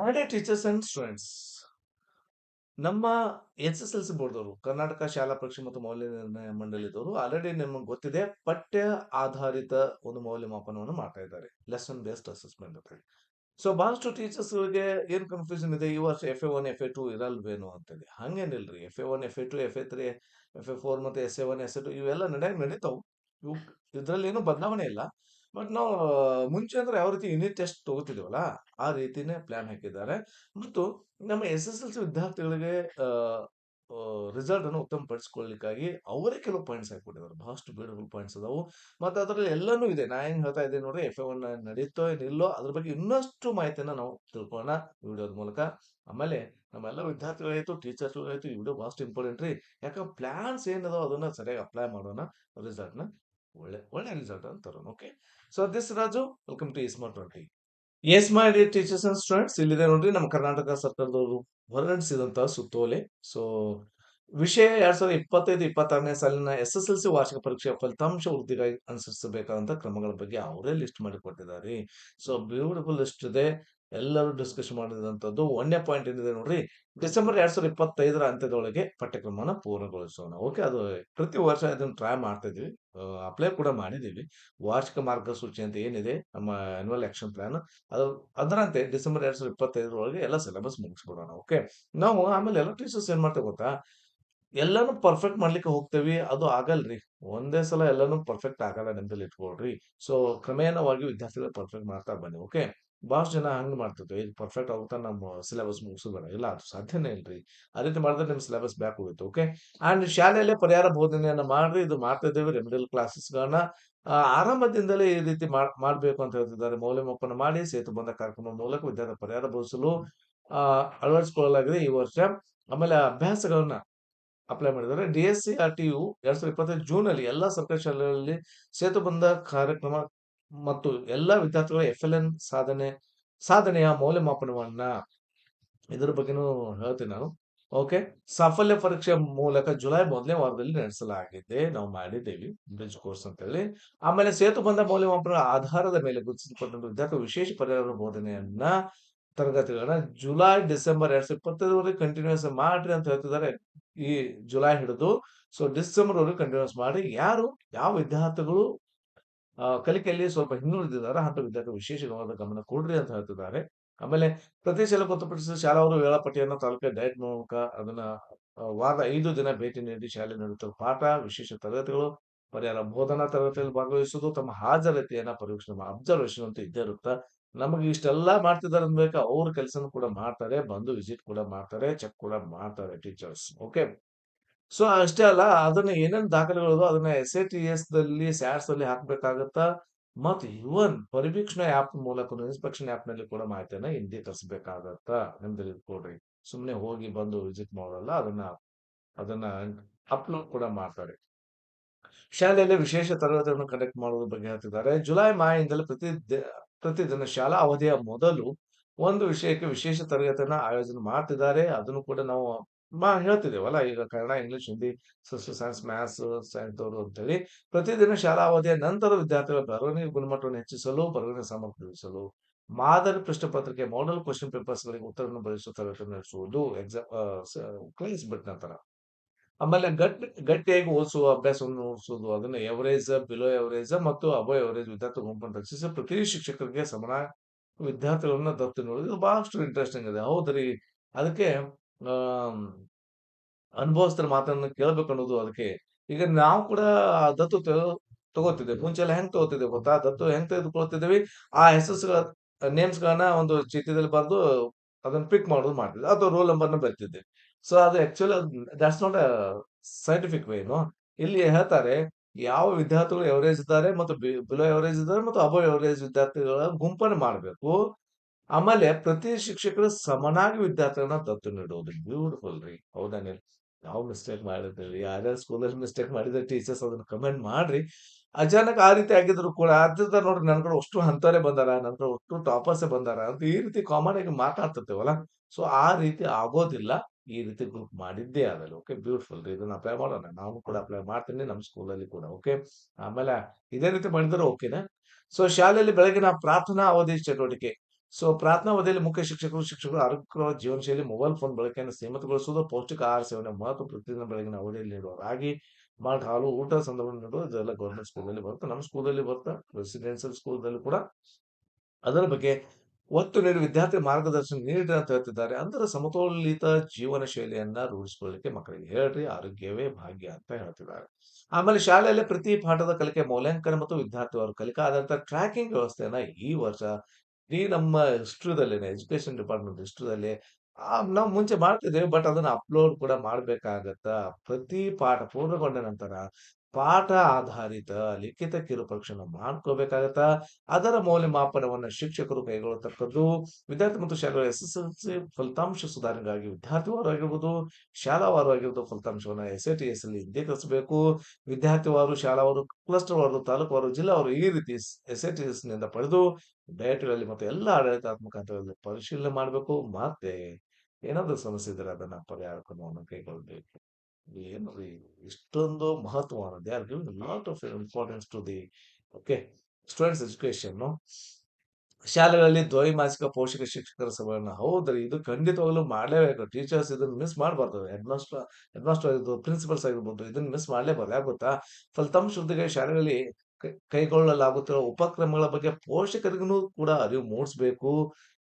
Already teachers and students. ನಮ್ಮ S-S-L-C ಬೋರ್ಡ್‌ದವರು, Karnataka ಶಾಲಾ ಪರೀಕ್ಷೆ ಮತ್ತು ಮೌಲ್ಯ ನಿರ್ಣಯ ಮಂಡಳಿದವರು ಆಲ್ರೆಡಿ ನಿಮಗೆ ಗೊತ್ತಿದೆ ಪಠ್ಯ ಆಧಾರಿತ ಒಂದು ಮೌಲ್ಯಮಾಪನವನ್ನು ಮಾಡ್ತಾ ಇದ್ದಾರೆ. ಲೆಸನ್ ಬೇಸ್ಡ್ ಅಸೆಸ್ಮೆಂಟ್ ಅಂತ ಹೇಳಿ. ಸೊ ಬಹಳಷ್ಟು ಟೀಚರ್ಸ್‌ಗಳಿಗೆ ಏನ್ ಕನ್ಫ್ಯೂಷನ್ ಇದೆ, ಈ ವರ್ಷ FA1, FA2 ಇರಲ್ವೇನೋ ಅಂತೇಳಿ. ಹಂಗೇನಿಲ್ರಿ. FA1, FA2, FA3, FA4 ಮತ್ತೆ SA1, SA2 ಇವೆಲ್ಲ ನಡೀತಾವು. ಇವು ಇದ್ರಲ್ಲಿ ಏನು ಬದಲಾವಣೆ ಇಲ್ಲ. ಬಟ್ ನಾವು ಮುಂಚೆ ಅಂದ್ರೆ ಯಾವ ರೀತಿ ಯೂನಿಟ್ ಟೆಸ್ಟ್ ತಗೋತಿದ್ವಲ್ಲ, ಆ ರೀತಿನೇ ಪ್ಲಾನ್ ಹಾಕಿದ್ದಾರೆ. ಮತ್ತು ನಮ್ಮ ಎಸ್-ಎಸ್-ಎಲ್-ಸಿ ವಿದ್ಯಾರ್ಥಿಗಳಿಗೆ ಆಹ್, ರಿಸಲ್ಟ್ ಅನ್ನು ಉತ್ತಮಪಡಿಸಿಕೊಳ್ಳಿಕ್ಕಾಗಿ ಅವರೇ ಕೆಲವು ಪಾಯಿಂಟ್ಸ್ ಹಾಕಿಕೊಟ್ಟಿದ್ದಾರೆ. ಬಹಳಷ್ಟು ಬ್ಯೂಟಿಫುಲ್ ಪಾಯಿಂಟ್ಸ್ ಅದಾವು. ಮತ್ತೆ ಅದರಲ್ಲಿ ಎಲ್ಲಾನು ಇದೆ. ನಾ ಏನ್ ಹೇಳ್ತಾ ಇದ್ದೀನಿ ನೋಡ್ರಿ, FA1 ನಡೀತೋ ಇಲ್ಲೋ ಅದ್ರ ಬಗ್ಗೆ ಇನ್ನಷ್ಟು ಮಾಹಿತಿಯನ್ನ ನಾವು ತಿಳ್ಕೊಳ್ಳೋಣ ವಿಡಿಯೋದ ಮೂಲಕ. ಆಮೇಲೆ ನಮ್ಮೆಲ್ಲ ವಿದ್ಯಾರ್ಥಿಗಳಾಯ್ತು, ಟೀಚರ್ಸ್‌ಗಳಾಯ್ತು, ಈ ವಿಡಿಯೋ ಬಹಳಷ್ಟು ಇಂಪಾರ್ಟೆಂಟ್ ರೀ. ಯಾಕಂದ್ರೆ ಪ್ಲಾನ್ಸ್ ಏನದಾವ ಅದನ್ನ ಸರಿಯಾಗಿ ಅಪ್ಲೈ ಮಾಡೋಣ. ರಿಸಲ್ಟ್‌ನ ಒಳ್ಳೆ ಒಳ್ಳೆ ರಿಸಲ್ಟ್ ಅನ್ನು ತರೋಣ. Okay. So this Raju, welcome to smart 20. Yes my dear teachers and students, ಇಲ್ಲಿದೆ ನೋಡ್ರಿ ನಮ್ಮ ಕರ್ನಾಟಕ ಸರ್ಕಾರದವರು ಹೊರಡಿಸಿದಂತಹ ಸುತ್ತೋಲೆ. ಸೊ ವಿಷಯ 2025-26ನೇ ಸಾಲಿನ ಎಸ್-ಎಸ್-ಎಲ್-ಸಿ ವಾರ್ಷಿಕ ಪರೀಕ್ಷೆಯ ಫಲಿತಾಂಶ ವೃದ್ಧಿಗಾಗಿ ಅನುಸರಿಸಬೇಕಾದಂತ ಕ್ರಮಗಳ ಬಗ್ಗೆ ಅವರೇ ಲಿಸ್ಟ್ ಮಾಡಿ ಕೊಟ್ಟಿದ್ದಾರೆ. ಸೊ ಬ್ಯೂಟಿಫುಲ್ ಲಿಸ್ಟ್ ಇದೆ. ಎಲ್ಲರೂ ಡಿಸ್ಕಸ್ ಮಾಡಿದಂತದ್ದು. ಒಂದನೇ ಪಾಯಿಂಟ್ ಏನಿದೆ ನೋಡ್ರಿ, ಡಿಸೆಂಬರ್ 2025ರ ಅಂತ್ಯದೊಳಗೆ ಪಠ್ಯಕ್ರಮನ ಪೂರ್ಣಗೊಳಿಸೋಣ. ಓಕೆ, ಅದು ಪ್ರತಿ ವರ್ಷ ಇದನ್ನ ಟ್ರೈ ಮಾಡ್ತಾ ಇದೀವಿ, ಅಪ್ಲೈ ಕೂಡ ಮಾಡಿದೀವಿ. ವಾರ್ಷಿಕ ಮಾರ್ಗಸೂಚಿ ಅಂತ ಏನಿದೆ ನಮ್ಮ ಆನ್ಯುವಲ್ ಆಕ್ಷನ್ ಪ್ಲಾನ್, ಅದು ಅದರಂತೆ ಡಿಸೆಂಬರ್ 2025 ಎಲ್ಲ ಸಿಲೆಬಸ್ ಮುಗಿಸ್ಬಿಡೋಣ. ಓಕೆ. ನಾವು ಆಮೇಲೆ ಎಲ್ಲ ಟೀಚರ್ಸ್ ಏನ್ ಮಾಡ್ತೇವೆ ಗೊತ್ತಾ, ಎಲ್ಲಾನು ಪರ್ಫೆಕ್ಟ್ ಮಾಡ್ಲಿಕ್ಕೆ ಹೋಗ್ತೇವಿ, ಅದು ಆಗಲ್ರಿ. ಒಂದೇ ಸಲ ಎಲ್ಲಾನು ಪರ್ಫೆಕ್ಟ್ ಆಗಲ್ಲ, ನೆನಪಲ್ಲಿ ಇಟ್ಕೊಳ್ರಿ. ಸೊ ಕ್ರಮೇಣವಾಗಿ ವಿದ್ಯಾರ್ಥಿಗಳು ಪರ್ಫೆಕ್ಟ್ ಮಾಡ್ತಾ ಬನ್ನಿ. ಓಕೆ. ಬಹಳಷ್ಟು ಜನ ಹಂಗ್ ಮಾಡ್ತಿರ್ತೀವಿ, ಈಗ ಪರ್ಫೆಕ್ಟ್ ಆಗುತ್ತಾ ನಮ್ಮ ಸಿಲೆಬಸ್ ಮುಗಿಸೋದಲ್ಲ. ಇಲ್ಲ, ಅದು ಸಾಧ್ಯನೇ ಇಲ್ರಿ. ಆ ರೀತಿ ಮಾಡಿದ್ರೆ ನಿಮ್ ಸಿಲೆಬಸ್ ಬ್ಯಾಕ್ ಹೋಗುತ್ತೆ. ಓಕೆ. ಅಂಡ್ ಶಾಲೆಯಲ್ಲೇ ಪರಿಹಾರ ಬೋಧನೆಯನ್ನ ಮಾಡ್ರಿ. ಇದು ಮಾಡ್ತಾ ಇದ್ದೇವೆ ರೆಮಿಡಿಯಲ್ ಕ್ಲಾಸಸ್‌ಗಳನ್ನ ಆರಂಭದಿಂದಲೇ ಈ ರೀತಿ ಮಾಡ್ಬೇಕು ಅಂತ ಹೇಳ್ತಿದ್ದಾರೆ. ಮೌಲ್ಯಮಾಪನ ಮಾಡಿ ಸೇತುಬಂಧ ಕಾರ್ಯಕ್ರಮದ ಮೂಲಕ ವಿದ್ಯಾರ್ಥಿ ಪರಿಹಾರ ಬೋಧಿಸಲು ಅಳವಡಿಸಿಕೊಳ್ಳಲಾಗಿದೆ ಈ ವರ್ಷ. ಆಮೇಲೆ ಅಭ್ಯಾಸಗಳನ್ನ ಅಪ್ಲೈ ಮಾಡಿದ್ದಾರೆ. DSCRTಯು 2025 ಜೂನ್‌ನಲ್ಲಿ ಎಲ್ಲಾ ಸರ್ಕಾರಿ ಶಾಲೆಗಳಲ್ಲಿ ಸೇತುಬಂಧ ಕಾರ್ಯಕ್ರಮ ಮತ್ತು ಎಲ್ಲಾ ವಿದ್ಯಾರ್ಥಿಗಳ FLN ಸಾಧನೆಯ ಮೌಲ್ಯಮಾಪನವನ್ನ, ಇದ್ರ ಬಗ್ಗೆನೂ ಹೇಳ್ತೀನಿ ನಾನು. ಓಕೆ. ಸಾಫಲ್ಯ ಪರೀಕ್ಷೆ ಮೂಲಕ ಜುಲೈ ಮೊದಲನೇ ವಾರದಲ್ಲಿ ನಡೆಸಲಾಗಿದೆ. ನಾವು ಮಾಡಿದ್ದೇವೆ ಬ್ರಿಡ್ಜ್ ಕೋರ್ಸ್ ಅಂತ ಹೇಳಿ. ಆಮೇಲೆ ಸೇತುಬಂಧ ಮೌಲ್ಯಮಾಪನ ಆಧಾರದ ಮೇಲೆ ಗುರುತಿಸಲ್ಪಟ್ಟ ವಿದ್ಯಾರ್ಥಿಗಳು ವಿಶೇಷ ಪರಿಹಾರ ಬೋಧನೆಯನ್ನ ತರಗತಿಗಳನ್ನ ಜುಲೈ, ಡಿಸೆಂಬರ್ 2025ವರೆಗೆ ಕಂಟಿನ್ಯೂಸ್ ಮಾಡ್ರಿ ಅಂತ ಹೇಳ್ತಿದ್ದಾರೆ. ಈ ಜುಲೈ ಹಿಡಿದು ಸೊ ಡಿಸೆಂಬರ್ ವರೆಗೆ ಕಂಟಿನ್ಯೂಸ್ ಮಾಡಿ. ಯಾವ ವಿದ್ಯಾರ್ಥಿಗಳು ಕಲಿಕೆಯಲ್ಲಿ ಸ್ವಲ್ಪ ಹಿಂದುಳಿದಿದ್ದಾರೆ ಅಂತ ವಿದ್ಯಾರ್ಥಿಗಳು ವಿಶೇಷವಾದ ಗಮನ ಕೊಡ್ರಿ ಅಂತ ಹೇಳ್ತಿದ್ದಾರೆ. ಆಮೇಲೆ ಪ್ರತಿ ಶಾಲೆ ಗೊತ್ತುಪಡಿಸಿದ ಶಾಲಾವರು ವೇಳಾಪಟ್ಟಿಯನ್ನು ತಾಲೂಕಿನ ಡಯಟ್ ಮೂಲಕ ಅದನ್ನ ವಾರದ 5 ದಿನ ಭೇಟಿ ನೀಡಿ ಶಾಲೆ ನಡೆಯುತ್ತಿರುವ ಪಾಠ, ವಿಶೇಷ ತರಗತಿಗಳು, ಪರಿಹಾರ ಬೋಧನಾ ತರಗತಿಯಲ್ಲಿ ಭಾಗವಹಿಸುವುದು, ತಮ್ಮ ಹಾಜರಾತಿಯನ್ನ ಪರೀಕ್ಷೆ ಅಬ್ಸರ್ವೇಷನ್ ಅಂತ ಇದ್ದೇ ಇರುತ್ತೆ. ನಮಗೆ ಇಷ್ಟೆಲ್ಲಾ ಮಾಡ್ತಿದ್ದಾರೆ ಅನ್ಬೇಕಾ, ಅವ್ರ ಕೆಲಸನೂ ಕೂಡ ಮಾಡ್ತಾರೆ, ಬಂದು ವಿಸಿಟ್ ಕೂಡ ಮಾಡ್ತಾರೆ, ಚೆಕ್ ಕೂಡ ಮಾಡ್ತಾರೆ ಟೀಚರ್ಸ್. ಓಕೆ. ಸೊ ಅಷ್ಟೇ ಅಲ್ಲ, ಅದನ್ನ ಏನೇನ್ ದಾಖಲೆಗಳು ಅದನ್ನ SATSದಲ್ಲಿ, ಸ್ಯಾಟ್ಸ್‌ದಲ್ಲಿ ಹಾಕ್ಬೇಕಾಗತ್ತಾ. ಮತ್ತು ಇವನ್ ಪರಿವೀಕ್ಷಣಾ ಆ್ಯಪ್ ಮೂಲಕ ಇನ್ಸ್ಪೆಕ್ಷನ್ ಆ್ಯಪ್‌ನಲ್ಲಿ ಕೂಡ ಮಾಹಿತಿಯನ್ನ ಹಿಂದಿಕ್ಕಳಿಸಬೇಕಾಗತ್ತಾ. ನೆನಪಲ್ಲಿ ಇಟ್ಕೊಳ್ರಿ. ಸುಮ್ನೆ ಹೋಗಿ ಬಂದು ವಿಸಿಟ್ ಮಾಡೋಲ್ಲ. ಅದನ್ನ ಅದನ್ನ ಅಪ್ಲೋಡ್ ಕೂಡ ಮಾಡ್ತಾರೆ. ಶಾಲೆಯಲ್ಲಿ ವಿಶೇಷ ತರಗತಿಗಳನ್ನು ಕಂಡಕ್ಟ್ ಮಾಡುವುದ್ರ ಬಗ್ಗೆ ಹೇಳ್ತಿದ್ದಾರೆ. ಜುಲೈ ಮಾಹೆಯಿಂದಲೇ ಪ್ರತಿದಿನ ಶಾಲಾ ಅವಧಿಯ ಮೊದಲು ಒಂದು ವಿಷಯಕ್ಕೆ ವಿಶೇಷ ತರಗತಿಯನ್ನ ಆಯೋಜನೆ ಮಾಡ್ತಿದ್ದಾರೆ. ಅದನ್ನು ಕೂಡ ನಾವು ಹೇಳ್ತಿದ್ದೇವಲ್ಲ, ಈಗ Kannada, English, Hindi, social science, maths ಸೈನ್ಸ್‌ದವರು ಅಂತೇಳಿ. ಪ್ರತಿದಿನ ಶಾಲಾ ಅವಧಿಯ ನಂತರ ವಿದ್ಯಾರ್ಥಿಗಳ ಬರವಣಿಗೆ ಗುಣಮಟ್ಟವನ್ನು ಹೆಚ್ಚಿಸಲು, ಬರವಣಿಗೆ ಸಾಮರ್ಥ್ಯ ವೃದ್ಧಿಸಲು ಮಾದರಿ ಪ್ರಶ್ನೆ ಪತ್ರಿಕೆ ಮಾಡಲ್ ಕ್ವೆಶ್ಚನ್ ಪೇಪರ್ಸ್‌ಗಳಿಗೆ ಉತ್ತರವನ್ನು ಬರೆಸುವ ತರಗತಿ ನಡೆಸುವುದು ಕ್ಲಾಸ್ ಬಿಟ್ಟ ನಂತರ. ಆಮೇಲೆ ಗಟ್ಟಿಯಾಗಿ ಓದಿಸುವ ಅಭ್ಯಾಸವನ್ನು ಓದಿಸುವುದು, ಅದನ್ನ ಎವರೇಜ್, ಬಿಲೋ ಎವರೇಜ್ ಮತ್ತು ಅಬೋ ಎವರೇಜ್ ವಿದ್ಯಾರ್ಥಿ ಗುಂಪನ್ನು ರಚಿಸಿ ಪ್ರತಿ ಶಿಕ್ಷಕರಿಗೆ ಸಮಾನ ವಿದ್ಯಾರ್ಥಿಗಳನ್ನ ದತ್ತು ನೀಡುವುದು. ಇದು ಬಹಳಷ್ಟು ಇಂಟ್ರೆಸ್ಟಿಂಗ್ ಇದೆ. ಹೌದ್ರಿ. ಅದಕ್ಕೆ ಆಮ್, ಅನುಭವಸ್ಥರ ಮಾತನ್ನ ಕೇಳ್ಬೇಕು ಅನ್ನೋದು ಅದಕ್ಕೆ. ಈಗ ನಾವು ಕೂಡ ದತ್ತು ತಗೋತಿದ್ದೇವೆ. ಮುಂಚೆ ಎಲ್ಲ ಹೆಂಗ್ ತಗೋತಿದ್ದೇವೆ ಗೊತ್ತಾ? ದತ್ತು ಹೆಂಗ್ ತೆಗೆದುಕೊಳ್ತಿದ್ದೀವಿ? ಆ ಹೆಸರುಗಳ ನೇಮ್ಸ್‌ಗಳನ್ನ ಒಂದು ಚೀಟಿದಲ್ಲಿ ಬರೆದು ಅದನ್ನ ಪಿಕ್ ಮಾಡೋದು ಮಾಡ್ತಿದ್ವಿ. ಅಥವಾ ರೋಲ್ ನಂಬರ್‌ನ ಬರಿತಿದ್ದೆ. ಸೊ ಅದು actually that's not a scientific way no. ಇಲ್ಲಿ ಹೇಳ್ತಾರೆ, ಯಾವ ವಿದ್ಯಾರ್ಥಿಗಳು ಎವರೇಜ್ ಇದ್ದಾರೆ ಮತ್ತು ಬಿಲೋ ಎವರೇಜ್ ಇದ್ದಾರೆ ಮತ್ತು ಅಬೋ ಎವರೇಜ್ ವಿದ್ಯಾರ್ಥಿಗಳ ಗುಂಪನ್ನು ಮಾಡಬೇಕು. ಆಮೇಲೆ ಪ್ರತಿ ಶಿಕ್ಷಕರು ಸಮನಾಗಿ ವಿದ್ಯಾರ್ಥಿಗಳನ್ನ ದತ್ತು ನೀಡುವುದು. ಬ್ಯೂಟಿಫುಲ್ ರೀ. ಹೌದಾನೆ? ನಾವು ಮಿಸ್ಟೇಕ್ ಮಾಡಿರ್ತೀವಿ. ಯಾರ್ಯಾರು ಸ್ಕೂಲಲ್ಲಿ ಮಿಸ್ಟೇಕ್ ಮಾಡಿದ್ರೆ ಟೀಚರ್ಸ್ ಅದನ್ನ ಕಮೆಂಟ್ ಮಾಡ್ರಿ. ಅಚಾನಕ್ ಆ ರೀತಿ ಆಗಿದ್ರು ಕೂಡ ಅದ್ರಿಂದ ನೋಡ್ರಿ ನನ್ ಕಡೆ ಅಷ್ಟು ಅಂತವರೇ ಬಂದಾರ, ನನ್ ಕಡೆ ಅಷ್ಟು ಟಾಪರ್ಸೇ ಬಂದಾರ ಅಂತ ಈ ರೀತಿ ಕಾಮನ್ ಆಗಿ ಮಾತಾಡ್ತಿರ್ತೇವಲ್ಲ. ಸೊ ಆ ರೀತಿ ಆಗೋದಿಲ್ಲ. ಈ ರೀತಿ ಗ್ರೂಪ್ ಮಾಡಿದ್ದೇ ಆಗಲ್ಲ. ಓಕೆ. ಬ್ಯೂಟಿಫುಲ್ ರೀ. ಇದನ್ನ ಅಪ್ಲೈ ಮಾಡೋಣ. ನಾನು ಕೂಡ ಅಪ್ಲೈ ಮಾಡ್ತೀನಿ ನಮ್ಮ ಸ್ಕೂಲಲ್ಲಿ ಕೂಡ. ಓಕೆ. ಆಮೇಲೆ ಇದೇ ರೀತಿ ಮಾಡಿದ್ರೆ ಓಕೆನಾ? ಸೊ ಶಾಲೆಯಲ್ಲಿ ಬೆಳಗಿನ ಪ್ರಾರ್ಥನಾ ಅವಧಿ ಚಟುವಟಿಕೆ. ಸೊ ಪ್ರಾರ್ಥನಾ ಅವಧಿಯಲ್ಲಿ ಮುಖ್ಯ ಶಿಕ್ಷಕರು ಆರೋಗ್ಯಕರ ಜೀವನ ಶೈಲಿ, ಮೊಬೈಲ್ ಫೋನ್ ಬಳಕೆಯನ್ನು ಸೀಮಿತಗೊಳಿಸುವುದು, ಪೌಷ್ಟಿಕ ಆಹಾರ ಸೇವನೆ ಮಹತ್ವ ಪ್ರತಿದಿನ ಬೆಳಗಿನ ಅವಧಿಯಲ್ಲಿ ನೀಡುವ ರಾಗಿ, ಮಾಲ್ಟ್, ಹಾಲು, ಊಟದ ಸಂದರ್ಭದಲ್ಲಿ ನೀಡುವುದು ಇದೆಲ್ಲ ಗೌರ್ಮೆಂಟ್ ಸ್ಕೂಲಲ್ಲಿ ಬರುತ್ತೆ. ನಮ್ಮ ಸ್ಕೂಲಲ್ಲಿ ಬರುತ್ತೆ. ರೆಸಿಡೆನ್ಷಿಯಲ್ ಸ್ಕೂಲ್‌ದಲ್ಲಿ ಕೂಡ ಅದರ ಬಗ್ಗೆ ಒತ್ತು ನೀಡಿ ವಿದ್ಯಾರ್ಥಿ ಮಾರ್ಗದರ್ಶನ ನೀಡಿ ಅಂತ ಹೇಳ್ತಿದ್ದಾರೆ. ಅಂದ್ರೆ ಸಮತೋಲಿತ ಜೀವನ ಶೈಲಿಯನ್ನ ರೂಢಿಸಿಕೊಳ್ಳಿಕ್ಕೆ ಮಕ್ಕಳಿಗೆ ಹೇಳ್ರಿ, ಆರೋಗ್ಯವೇ ಭಾಗ್ಯ ಅಂತ ಹೇಳ್ತಿದ್ದಾರೆ. ಆಮೇಲೆ ಶಾಲೆಯಲ್ಲಿ ಪ್ರತಿ ಪಾಠದ ಕಲಿಕೆ ಮೌಲ್ಯಾಂಕನ ಮತ್ತು ವಿದ್ಯಾರ್ಥಿಯವರು ಕಲಿಕಾ ಆಧಾರಿತ ಟ್ರ್ಯಾಕಿಂಗ್ ವ್ಯವಸ್ಥೆಯನ್ನ ಈ ವರ್ಷ ನಮ್ಮ ಹಿಸ್ಟ್ರಿದಲ್ಲಿನೇ ಎಜುಕೇಶನ್ ಡಿಪಾರ್ಟ್ಮೆಂಟ್ ಹಿಸ್ಟ್ರಿದಲ್ಲಿ ನಾವು ಮುಂಚೆ ಮಾಡ್ತಿದ್ದೇವೆ. ಬಟ್ ಅದನ್ನ ಅಪ್ಲೋಡ್ ಕೂಡ ಮಾಡ್ಬೇಕಾಗತ್ತ. ಪ್ರತಿ ಪಾಠ ಪೂರ್ಣಗೊಂಡ ನಂತರ ಪಾಠ ಆಧಾರಿತ ಲಿಖಿತ ಕಿರುಪರೀಕ್ಷೆನ ಮಾಡ್ಕೋಬೇಕಾಗತ್ತ. ಅದರ ಮೌಲ್ಯಮಾಪನವನ್ನ ಶಿಕ್ಷಕರು ಕೈಗೊಳ್ಳತಕ್ಕದ್ದು. ವಿದ್ಯಾರ್ಥಿ ಮತ್ತು ಶಾಲೆಗಳ ಎಸ್ಎಸ್ಎಲ್ಸಿ ಫಲಿತಾಂಶ ಸುಧಾರಣೆಗಾಗಿ ವಿದ್ಯಾರ್ಥಿವಾರು ಆಗಿರ್ಬೋದು, ಶಾಲಾವಾರು ಆಗಿರ್ಬೋದು ಫಲಿತಾಂಶವನ್ನ SAT, SL ಇಂದೀಕರಿಸಬೇಕು. ವಿದ್ಯಾರ್ಥಿವಾರು, ಶಾಲಾವಾರು, ಕ್ಲಸ್ಟರ್‌ವಾರು, ತಾಲೂಕುವಾರು, ಜಿಲ್ಲಾವಾರು ಈ ರೀತಿ SAT, SLನಿಂದ ಪಡೆದು ಡಯಟ್‌ಗಳಲ್ಲಿ ಮತ್ತು ಎಲ್ಲ ಆಡಳಿತಾತ್ಮಕ ಹಂತಗಳಲ್ಲಿ ಪರಿಶೀಲನೆ ಮಾಡಬೇಕು. ಮತ್ತೆ ಏನಾದರೂ ಸಮಸ್ಯೆ ಇದ್ರೆ ಅದನ್ನ ಪರಿಹಾರ ಕ್ರಮವನ್ನು ಕೈಗೊಳ್ಳಬೇಕು. ಏನು ರೀ ಇಷ್ಟೊಂದು ಮಹತ್ವವಾದ they are giving lot of importance to the okay students education. ಶಾಲೆಗಳಲ್ಲಿ ದ್ವೈಮಾಸಿಕ ಪೋಷಕ ಶಿಕ್ಷಕರ ಸಭೆಯನ್ನ ಹೌದ್ರಿ ಇದು ಖಂಡಿತವಾಗ್ಲೂ ಮಾಡ್ಲೇಬೇಕು. ಟೀಚರ್ಸ್ ಇದನ್ನ ಮಿಸ್ ಮಾಡಬಾರ್ದು. ಹೆಡ್ ಮಾಸ್ಟರ್ ಆಗಿರ್ಬೋದು, ಪ್ರಿನ್ಸಿಪಲ್ಸ್ ಆಗಿರ್ಬೋದು ಇದನ್ನ ಮಿಸ್ ಮಾಡ್ಲೇಬಾರ್ದು. ಯಾಕೆ ಗೊತ್ತಾ? ಫಲಿತಾಂಶ ವೃದ್ಧಿಗೆ ಶಾಲೆಗಳಲ್ಲಿ ಕೈಗೊಳ್ಳಲಾಗುತ್ತಿರುವ ಉಪಕ್ರಮಗಳ ಬಗ್ಗೆ ಪೋಷಕರಿಗೂ ಕೂಡ ಅರಿವು ಮೂಡಿಸಬೇಕು.